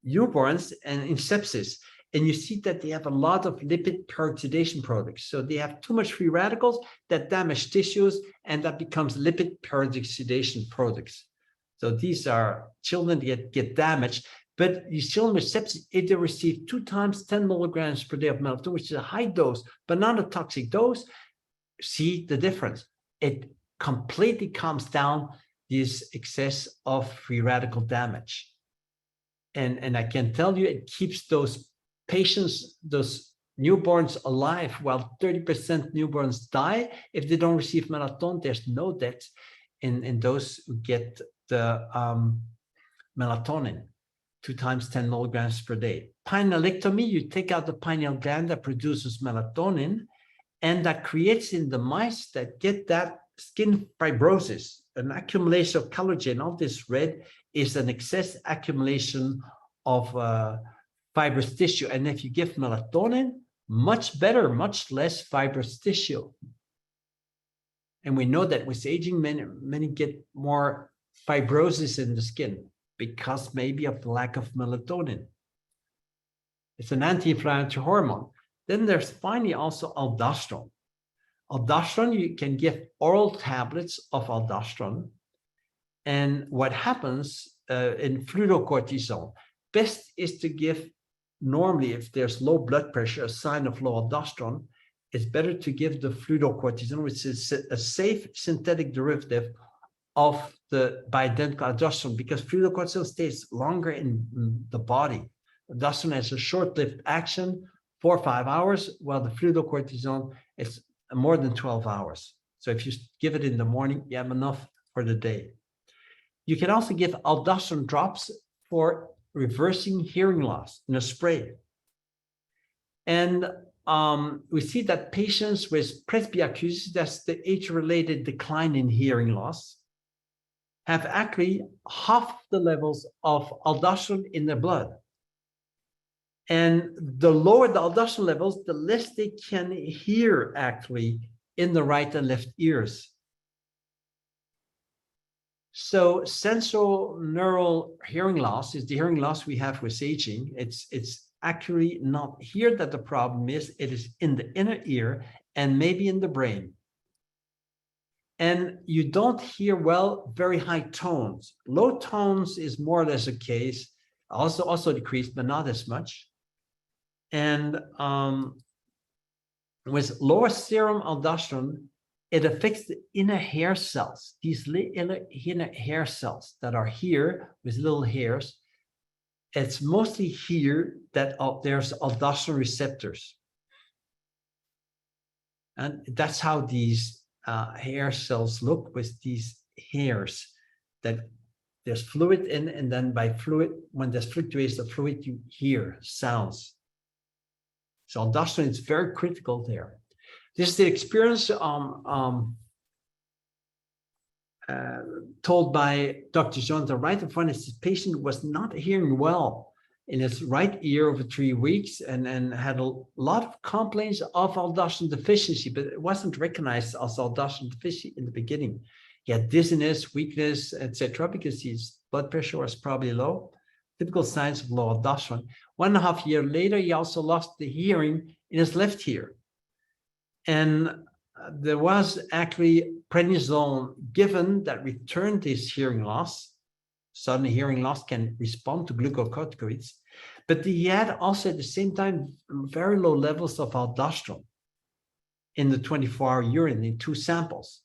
newborns and in sepsis. And you see that they have a lot of lipid peroxidation products. So they have too much free radicals that damage tissues, and that becomes lipid peroxidation products. So these are children that get damaged. But these children with sepsis, if they receive 2 times 10 milligrams per day of melatonin, which is a high dose, but not a toxic dose, see the difference. It completely calms down this excess of free radical damage. And I can tell you, it keeps those patients, those newborns alive, while 30% newborns die. If they don't receive melatonin, there's no death in those who get the melatonin, 2 times 10 milligrams per day. Pinealectomy, you take out the pineal gland that produces melatonin, and that creates in the mice that get that skin fibrosis, an accumulation of collagen. All this red is an excess accumulation of fibrous tissue. And if you give melatonin, much better, much less fibrous tissue. And we know that with aging, many get more fibrosis in the skin because maybe of the lack of melatonin. It's an anti-inflammatory hormone. Then there's finally also aldosterone. Aldosterone, you can give oral tablets of aldosterone. And what happens in fludrocortisone, best is to give normally, if there's low blood pressure, a sign of low aldosterone, it's better to give the fludrocortisone, which is a safe synthetic derivative of the bioidentical aldosterone, because fludrocortisone stays longer in the body. Aldosterone has a short-lived action, 4 or 5 hours, while the fludrocortisone is more than 12 hours. So if you give it in the morning, you have enough for the day. You can also give aldosterone drops for reversing hearing loss in a spray. And we see that patients with presbyacusis, that's the age-related decline in hearing loss, have actually half the levels of aldosterone in their blood. And the lower the aldosterone levels, the less they can hear actually in the right and left ears. So sensorineural hearing loss is the hearing loss we have with aging. It's actually not here that the problem is. It is in the inner ear and maybe in the brain. And you don't hear well very high tones. Low tones is more or less a case, also decreased, but not as much. And with lower serum aldosterone, it affects the inner hair cells, these inner hair cells that are here with little hairs. It's mostly here that there's aldosterone receptors. And that's how these hair cells look, with these hairs that there's fluid in, and then by fluid, when there's fluctuates the fluid, you hear sounds. So aldosterone is very critical there. This is the experience told by Dr. Jonathan Wright. The one is this patient was not hearing well in his right ear over 3 weeks and had a lot of complaints of aldosterone deficiency, but it wasn't recognized as aldosterone deficiency in the beginning. He had dizziness, weakness, etc., because his blood pressure was probably low. Typical signs of low aldosterone. 1.5 years later, he also lost the hearing in his left ear. And there was actually prednisone given that returned this hearing loss. Sudden hearing loss can respond to glucocorticoids, but he had also at the same time very low levels of aldosterone in the 24-hour urine in 2 samples.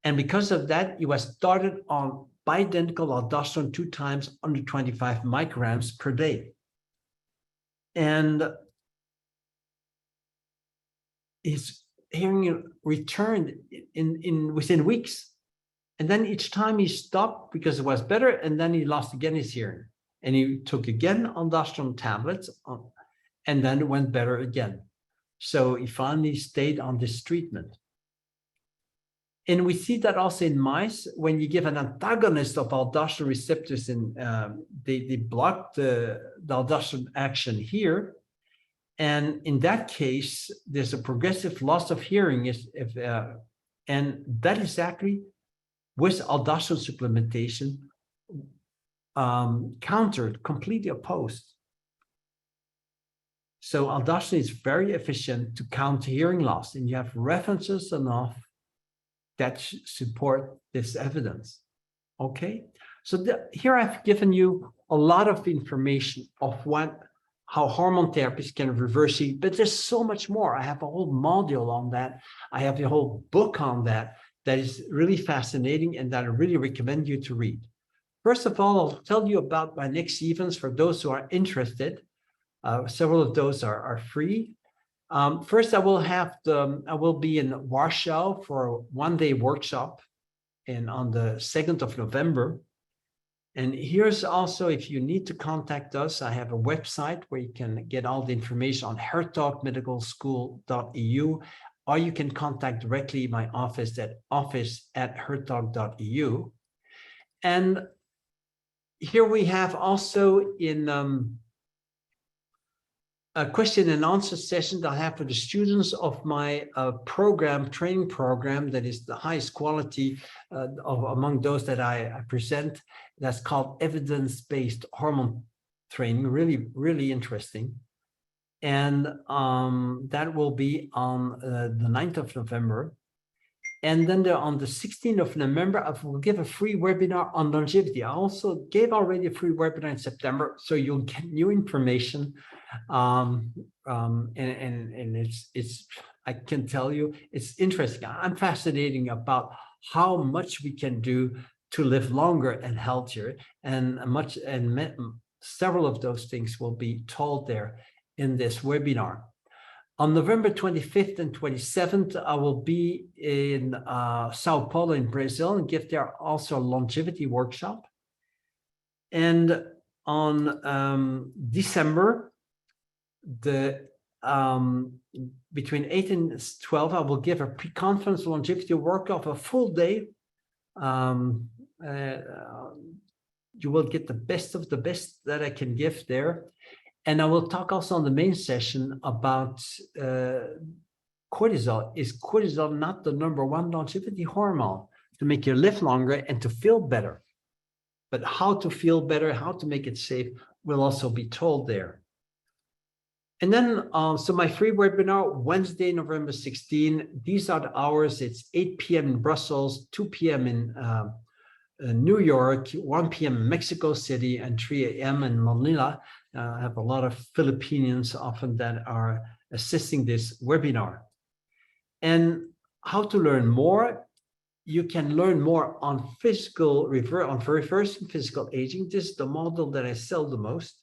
And because of that, he was started on bioidentical aldosterone 2 times under 25 micrograms per day. And his hearing returned within weeks. And then each time he stopped because it was better, and then he lost again his hearing. And he took again aldosterone tablets, and then it went better again. So he finally stayed on this treatment. And we see that also in mice, when you give an antagonist of aldosterone receptors, they block the aldosterone action here. And in that case, there's a progressive loss of hearing, and that is actually with aldosterone supplementation countered, completely opposed. So aldosterone is very efficient to counter hearing loss, and you have references enough that support this evidence. Okay, so here I've given you a lot of information of how hormone therapies can reverse it, but there's so much more. I have a whole module on that. I have a whole book on that is really fascinating and that I really recommend you to read. First of all, I'll tell you about my next events for those who are interested. Several of those are free. First, I will be in Warsaw for a one-day workshop on the 2nd of November. And here's also, if you need to contact us, I have a website where you can get all the information on hertoghemedicalschool.eu, or you can contact directly my office at office@hertoghe.eu. And here we have also in a question and answer session that I have for the students of my training program that is the highest quality among those that I present. That's called evidence-based hormone training. Really, really interesting. And that will be on the 9th of November. And then on the 16th of November, I will give a free webinar on longevity. I also gave already a free webinar in September, so you'll get new information. And it's I can tell you, it's interesting. I'm fascinating about how much we can do to live longer and healthier, and several of those things will be told there in this webinar. On November 25th and 27th, I will be in Sao Paulo in Brazil and give there also a longevity workshop. And on December, between 8 and 12, I will give a pre-conference longevity workshop, a full day. You will get the best of the best that I can give there. And I will talk also on the main session about cortisol. Is cortisol not the #1 longevity hormone to make you live longer and to feel better? But how to feel better, how to make it safe, will also be told there. And then, so my free webinar, Wednesday, November 16, these are the hours. It's 8 p.m. in Brussels, 2 p.m. in New York, 1 p.m. in Mexico City, and 3 a.m. in Manila. I have a lot of Filipinos often that are assisting this webinar. And how to learn more? You can learn more on reversing physical aging. This is the model that I sell the most.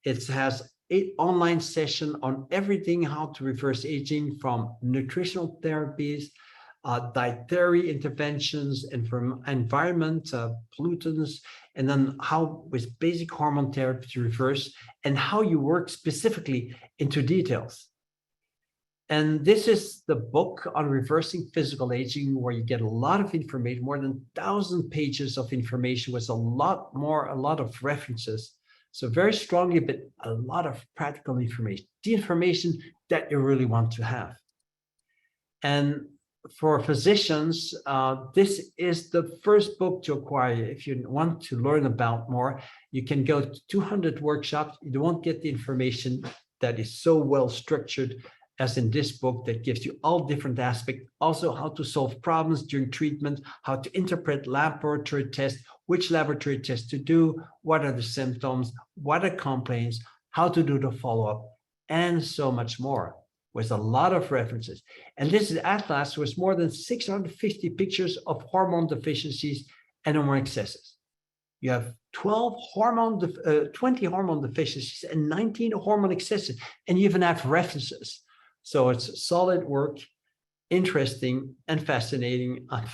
It has 8 online sessions on everything, how to reverse aging, from nutritional therapies, dietary interventions, and from environment, pollutants, and then how with basic hormone therapy to reverse, and how you work specifically into details. And this is the book on reversing physical aging, where you get a lot of information, more than 1,000 pages of information with a lot of references. So very strongly, but a lot of practical information, the information that you really want to have. And for physicians, this is the first book to acquire. If you want to learn about more, you can go to 200 workshops. You won't get the information that is so well structured as in this book, that gives you all different aspects, also how to solve problems during treatment, how to interpret laboratory tests, which laboratory tests to do, what are the symptoms, what are complaints, how to do the follow-up, and so much more, with a lot of references. And this is atlas with more than 650 pictures of hormone deficiencies and hormone excesses. You have 20 hormone deficiencies and 19 hormone excesses, and you even have references. So it's solid work, interesting and fascinating. I'm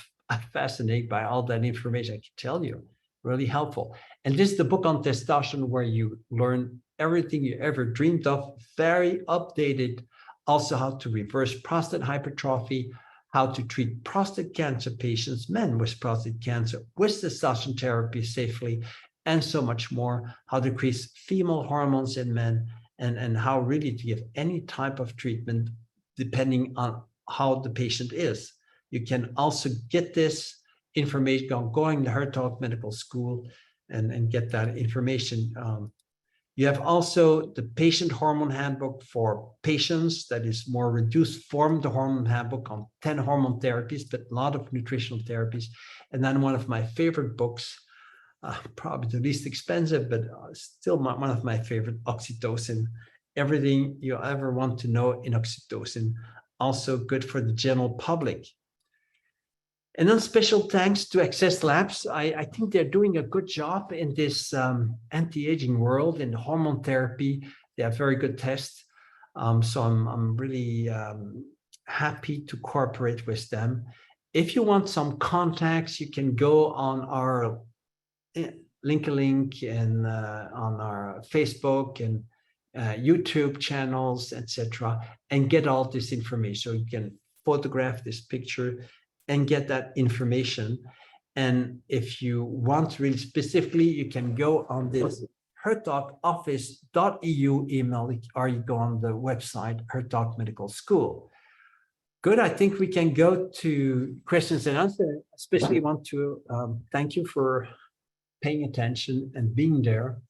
fascinated by all that information, I can tell you, really helpful. And this is the book on testosterone, where you learn everything you ever dreamed of, very updated. Also how to reverse prostate hypertrophy, how to treat prostate cancer patients, men with prostate cancer, with testosterone therapy safely, and so much more, how to increase female hormones in men, and how really to give any type of treatment depending on how the patient is. You can also get this information going to Hertoghe Medical School and get that information. You have also the patient hormone handbook for patients, that is more reduced form, the hormone handbook on 10 hormone therapies, but a lot of nutritional therapies. And then one of my favorite books, probably the least expensive, but still one of my favorite, oxytocin. Everything you ever want to know in oxytocin, also good for the general public. And then special thanks to Access Labs. I think they're doing a good job in this anti-aging world, in hormone therapy. They have very good tests. So I'm really happy to cooperate with them. If you want some contacts, you can go on our link and on our Facebook and YouTube channels, etc., and get all this information. So you can photograph this picture and get that information. And if you want really specifically, you can go on this hertogheoffice.eu email, or you go on the website, Hertoghe Medical School. Good. I think we can go to questions and answers. Especially want to thank you for paying attention and being there.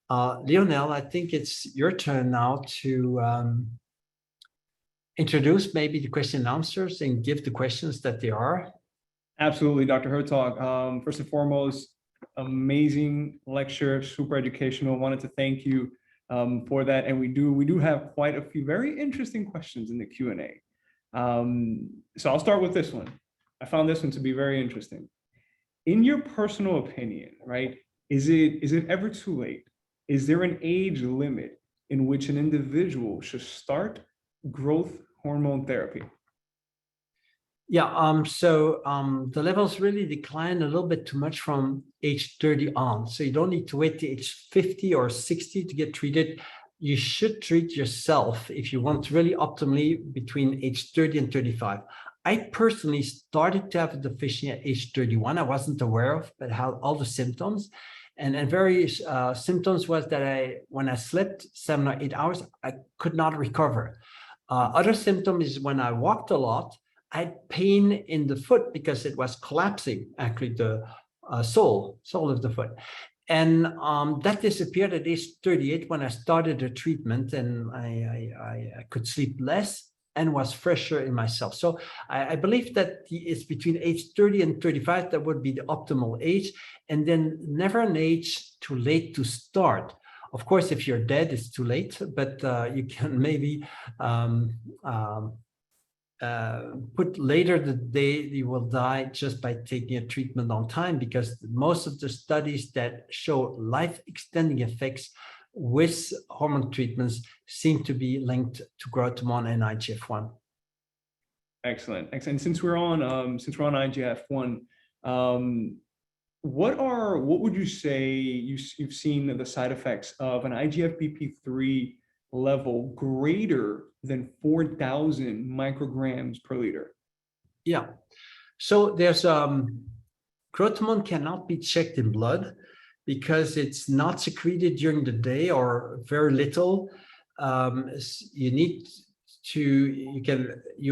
Lionel, I think it's your turn now to introduce maybe the question and answers and give the questions that they are. Absolutely, Dr. Hertoghe. First and foremost, amazing lecture, super educational. Wanted to thank you for that. And we do have quite a few very interesting questions in the Q&A. So I'll start with this one. I found this one to be very interesting. In your personal opinion, right, is it ever too late? Is there an age limit in which an individual should start growth hormone therapy? Yeah, the levels really decline a little bit too much from age 30 on. So you don't need to wait to age 50 or 60 to get treated. You should treat yourself if you want really optimally between age 30 and 35. I personally started to have a deficiency at age 31. I wasn't aware of, but had all the symptoms. And various symptoms was that when I slept 7 or 8 hours, I could not recover. Other symptom is when I walked a lot, I had pain in the foot because it was collapsing, actually, the sole of the foot. And that disappeared at age 38 when I started the treatment, and I could sleep less and was fresher in myself. So I believe that it's between age 30 and 35, that would be the optimal age, and then never an age too late to start. Of course, if you're dead, it's too late, but you can maybe put later the day you will die just by taking a treatment on time, because most of the studies that show life-extending effects with hormone treatments seem to be linked to growth hormone and IGF-1. Excellent. Since we're on IGF-1, what would you say you've seen the side effects of an IGF-BP3 level greater than 4,000 micrograms per liter? Yeah. So there's growth hormone cannot be checked in blood because it's not secreted during the day or very little. You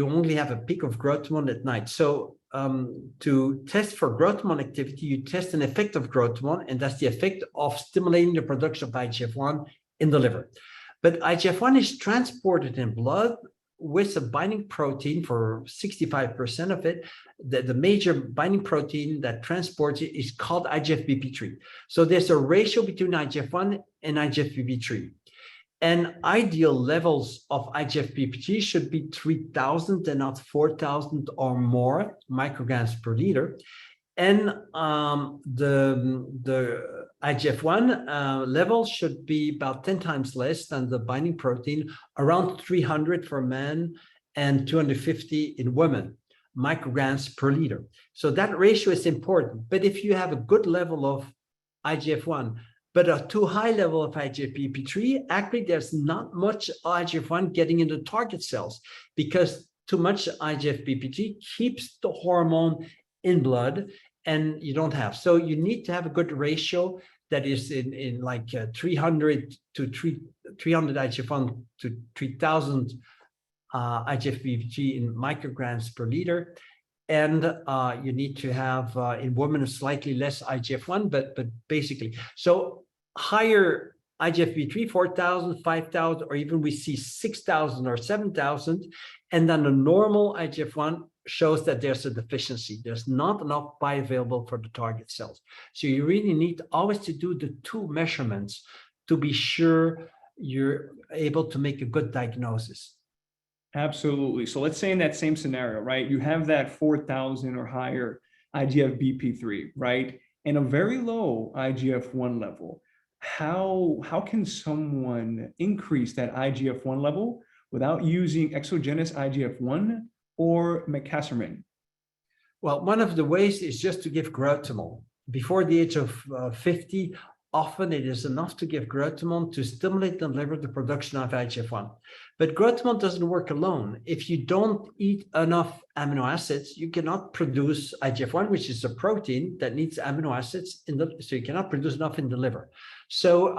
only have a peak of growth hormone at night. So to test for growth hormone activity, you test an effect of growth hormone, and that's the effect of stimulating the production of IGF-1 in the liver. But IGF-1 is transported in blood with a binding protein for 65% of it. The major binding protein that transports it is called IGF-BP3. So there's a ratio between IGF-1 and IGF-BP3. And ideal levels of IGF-BP3 should be 3,000 and not 4,000 or more micrograms per liter. And the IGF-1 level should be about 10 times less than the binding protein, around 300 for men and 250 in women, micrograms per liter. So that ratio is important. But if you have a good level of IGF-1, but a too high level of IGF-BP3, actually there's not much IGF-1 getting into target cells, because too much IGF-BP3 keeps the hormone in blood, and you don't have. So you need to have a good ratio that is in like 300 IGF-1 to 3,000 IGF-BP3 in micrograms per liter. And you need to have in women slightly less IGF-1, but basically. So higher IGF-BP3, 4,000, 5,000, or even we see 6,000 or 7,000. And then the normal IGF-1 shows that there's a deficiency. There's not enough bioavailable for the target cells. So you really need always to do the two measurements to be sure you're able to make a good diagnosis. Absolutely. So let's say in that same scenario, right, you have that 4,000 or higher IGF-BP3, right, and a very low IGF-1 level. How can someone increase that IGF-1 level without using exogenous IGF-1 or mecassermin? Well, one of the ways is just to give growth hormone. Before the age of 50, often it is enough to give growth hormone to stimulate the liver, the production of IGF-1. But growth hormone doesn't work alone. If you don't eat enough amino acids, you cannot produce IGF-1, which is a protein that needs amino acids so you cannot produce enough in the liver. So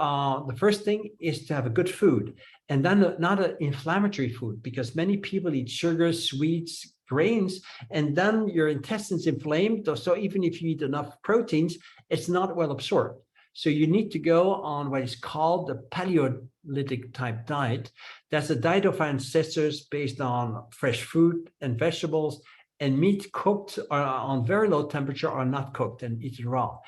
the first thing is to have a good food, and then not an inflammatory food, because many people eat sugar, sweets, grains, and then your intestines inflamed. So even if you eat enough proteins, it's not well absorbed. So you need to go on what is called the Paleolithic type diet. That's a diet of our ancestors based on fresh fruit and vegetables and meat cooked on very low temperature or not cooked and eaten raw.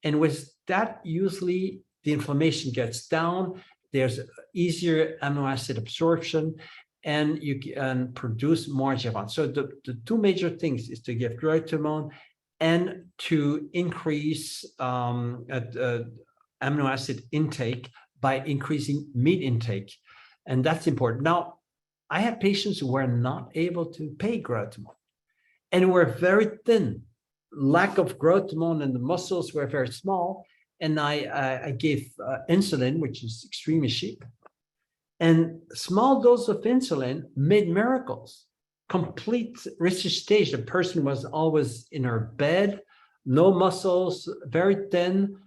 And with that, usually the inflammation gets down, there's easier amino acid absorption, and you can produce more IGF-1. So the two major things is to give growth hormone and to increase amino acid intake by increasing meat intake. And that's important. Now, I have patients who were not able to pay growth hormone and were very thin. Lack of growth hormone and the muscles were very small. And I gave insulin, which is extremely cheap. And small dose of insulin made miracles. Complete resuscitation. The person was always in her bed, no muscles, very thin,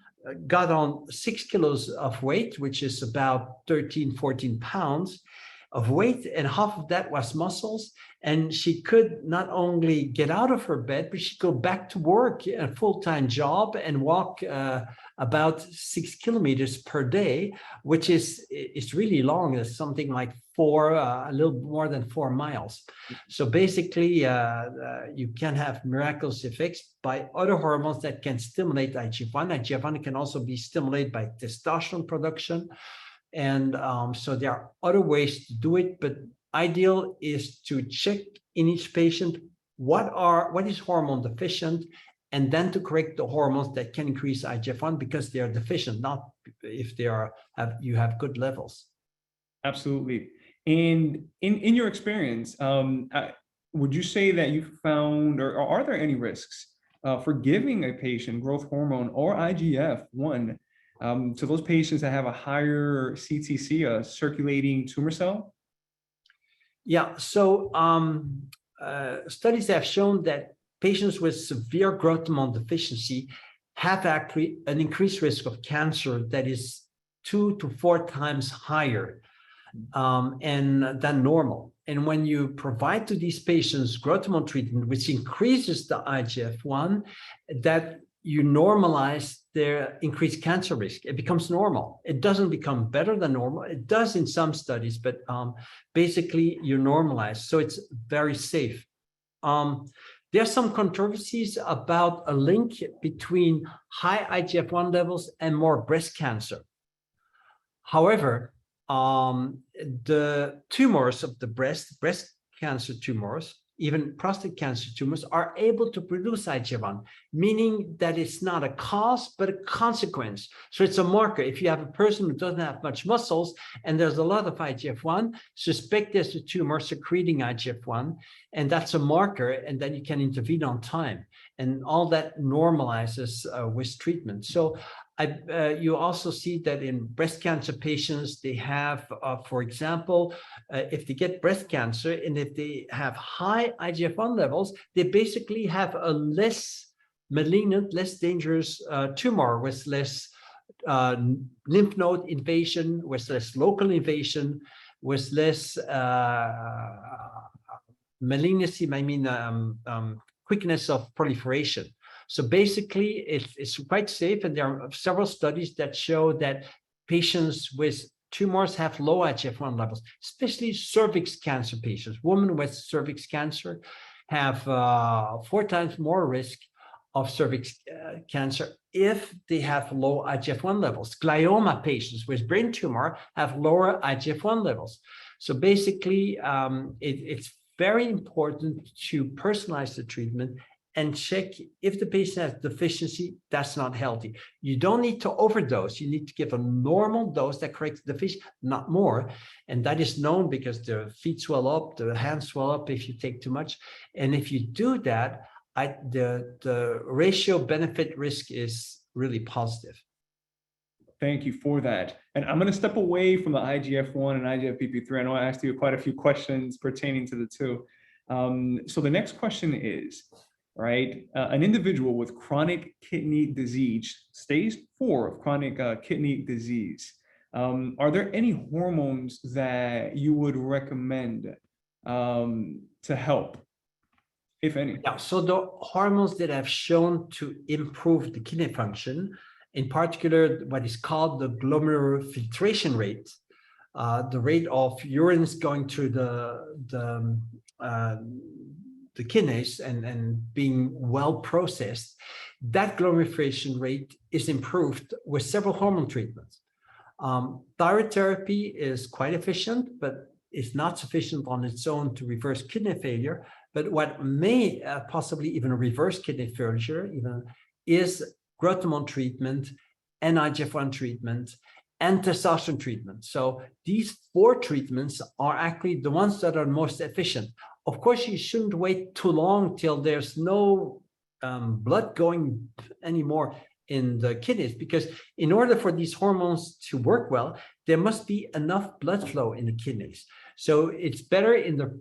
got on 6 kilos of weight, which is about 13, 14 pounds of weight, and half of that was muscles. And she could not only get out of her bed, but she'd go back to work, a full-time job, and walk about 6 kilometers per day, which is really long. It's something like a little more than 4 miles. So basically, you can have miraculous effects by other hormones that can stimulate IGF-1. IGF-1 can also be stimulated by testosterone production. And so there are other ways to do it, but ideal is to check in each patient what is hormone deficient, and then to correct the hormones that can increase IGF-1 because they are deficient, not if you have good levels. Absolutely. And in your experience, would you say that you found, or are there any risks for giving a patient growth hormone or IGF-1 to those patients that have a higher CTC, a circulating tumor cell? Yeah, so studies have shown that patients with severe growth hormone deficiency have actually an increased risk of cancer that is 2 to 4 times higher than normal. And when you provide to these patients growth hormone treatment, which increases the IGF-1, that you normalize their increased cancer risk. It becomes normal. It doesn't become better than normal. It does in some studies, but basically you normalize. So it's very safe. There are some controversies about a link between high IGF-1 levels and more breast cancer. However, the tumors of the breast cancer tumors, even prostate cancer tumors, are able to produce IGF-1, meaning that it's not a cause, but a consequence. So it's a marker. If you have a person who doesn't have much muscles and there's a lot of IGF-1, suspect there's a tumor secreting IGF-1, and that's a marker, and then you can intervene on time. And all that normalizes with treatment. So you also see that in breast cancer patients, they have, for example, if they get breast cancer and if they have high IGF-1 levels, they basically have a less malignant, less dangerous tumor with less lymph node invasion, with less local invasion, with less malignancy, quickness of proliferation. So basically, it's quite safe, and there are several studies that show that patients with tumors have low IGF-1 levels, especially cervix cancer patients. Women with cervix cancer have 4 times more risk of cervix cancer if they have low IGF-1 levels. Glioma patients with brain tumor have lower IGF-1 levels. So basically, it's very important to personalize the treatment and check if the patient has deficiency. That's not healthy. You don't need to overdose. You need to give a normal dose that corrects the deficiency, not more. And that is known because the feet swell up, the hands swell up if you take too much. And if you do that, the ratio benefit risk is really positive. Thank you for that. And I'm going to step away from the IGF-1 and IGF-BP3. I know I asked you quite a few questions pertaining to the two. So the next question is, right, an individual with chronic kidney disease, stage 4 of chronic kidney disease, are there any hormones that you would recommend to help, if any? Yeah, so the hormones that have shown to improve the kidney function, in particular, what is called the glomerular filtration rate, the rate of urines going through the kidneys and being well processed, that glomerular filtration rate is improved with several hormone treatments. Thyroid therapy is quite efficient, but it's not sufficient on its own to reverse kidney failure. But what may possibly even reverse kidney failure even is growth hormone treatment and IGF-1 treatment and testosterone treatment. So these 4 treatments are actually the ones that are most efficient. Of course, you shouldn't wait too long till there's no blood going anymore in the kidneys, because in order for these hormones to work well, there must be enough blood flow in the kidneys. So it's better in the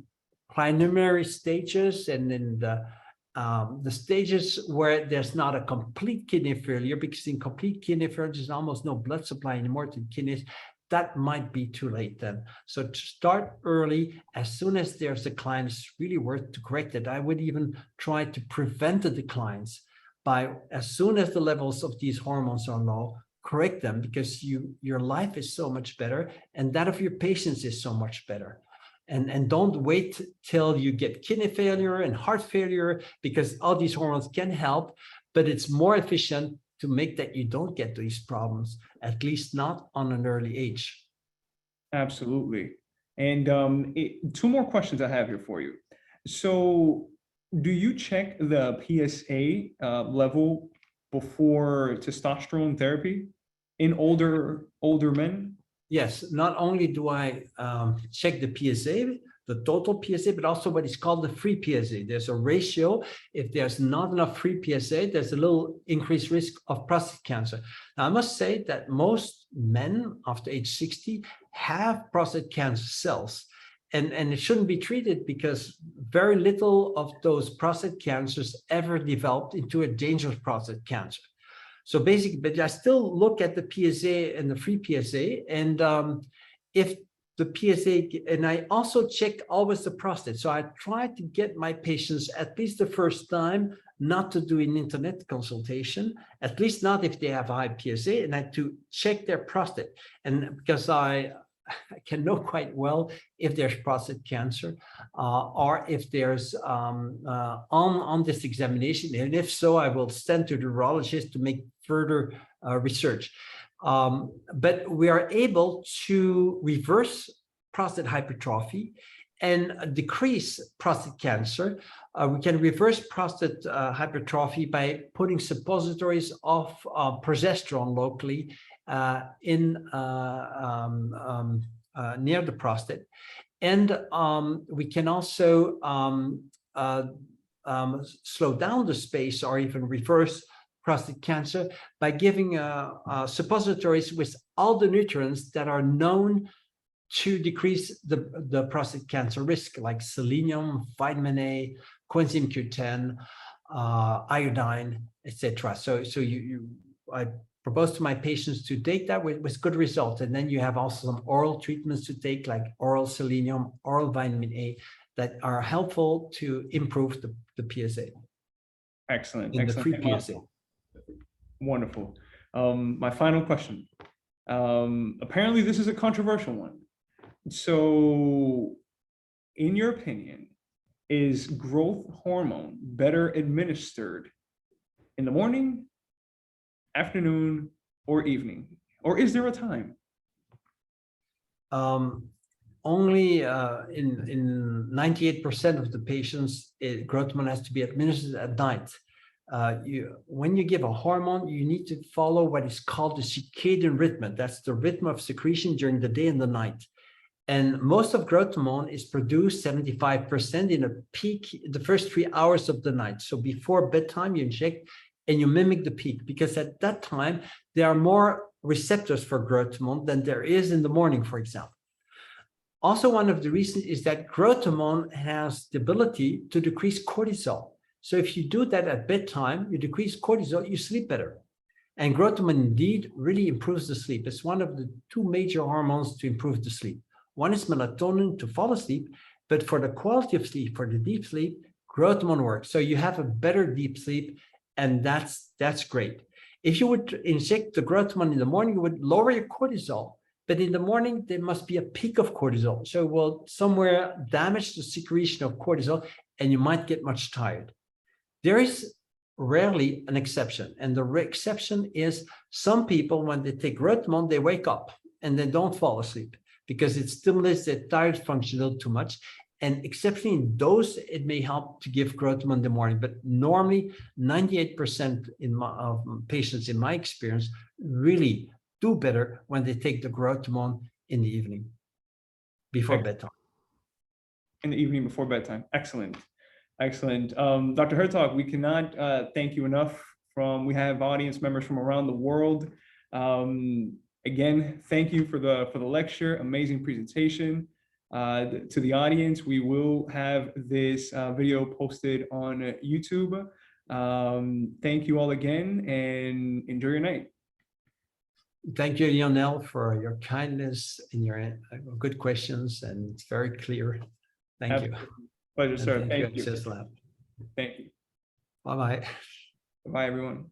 preliminary stages and in the stages where there's not a complete kidney failure, because in complete kidney failure, there's almost no blood supply anymore to the kidneys. That might be too late then. So to start early, as soon as there's decline, it's really worth to correct it. I would even try to prevent the declines by, as soon as the levels of these hormones are low, correct them, because your life is so much better and that of your patients is so much better. And don't wait till you get kidney failure and heart failure, because all these hormones can help, but it's more efficient to make that you don't get these problems, at least not on an early age. Absolutely. And 2 more questions I have here for you. So do you check the PSA level before testosterone therapy in older men? Yes, not only do I check the PSA, the total PSA, but also what is called the free PSA. There's a ratio. If there's not enough free PSA, there's a little increased risk of prostate cancer. Now, I must say that most men after age 60 have prostate cancer cells, and it shouldn't be treated because very little of those prostate cancers ever developed into a dangerous prostate cancer. So basically, but I still look at the PSA and the free PSA, and if the PSA, and I also check always the prostate. So I try to get my patients, at least the first time, not to do an internet consultation, at least not if they have high PSA, and to check their prostate. And because I can know quite well if there's prostate cancer or if there's on this examination, and if so, I will send to the urologist to make further research. But we are able to reverse prostate hypertrophy and decrease prostate cancer. We can reverse prostate hypertrophy by putting suppositories of progesterone locally near the prostate. And we can also slow down the space or even reverse prostate cancer by giving suppositories with all the nutrients that are known to decrease the prostate cancer risk, like selenium, vitamin A, coenzyme Q10, iodine, etc. So I propose to my patients to take that with good results. And then you have also some oral treatments to take, like oral selenium, oral vitamin A, that are helpful to improve the PSA. Excellent. In Excellent. the free PSA. Wonderful. My final question. Apparently, this is a controversial one. So, in your opinion, is growth hormone better administered in the morning, afternoon, or evening? Or is there a time? Only in 98% of the patients, growth hormone has to be administered at night. When you give a hormone, you need to follow what is called the circadian rhythm. That's the rhythm of secretion during the day and the night. And most of growth hormone is produced 75% in a peak, the first 3 hours of the night. So before bedtime, you inject and you mimic the peak, because at that time, there are more receptors for growth hormone than there is in the morning, for example. Also, one of the reasons is that growth hormone has the ability to decrease cortisol. So if you do that at bedtime, you decrease cortisol, you sleep better. And growth hormone indeed really improves the sleep. It's one of the two major hormones to improve the sleep. One is melatonin to fall asleep, but for the quality of sleep, for the deep sleep, growth hormone works. So you have a better deep sleep, and that's great. If you would inject the growth hormone in the morning, you would lower your cortisol. But in the morning, there must be a peak of cortisol. So it will somewhere damage the secretion of cortisol, and you might get much tired. There is rarely an exception. And the exception is some people, when they take growth hormone, they wake up and they don't fall asleep because it stimulates their thyroid function a little too much. And exceptionally in those, it may help to give growth hormone in the morning. But normally, 98% of patients, in my experience, really do better when they take the growth hormone in the evening before bedtime. In the evening before bedtime. Excellent. Excellent. Dr. Hertoghe, we cannot thank you enough. We have audience members from around the world. Again, thank you for the lecture. Amazing presentation. To the audience, we will have this video posted on YouTube. Thank you all again, and enjoy your night. Thank you, Lionel, for your kindness and your good questions, and it's very clear. Thank you. Pleasure, sir. Thank you. Thank you. Lab. Thank you. Bye-bye. Bye, everyone.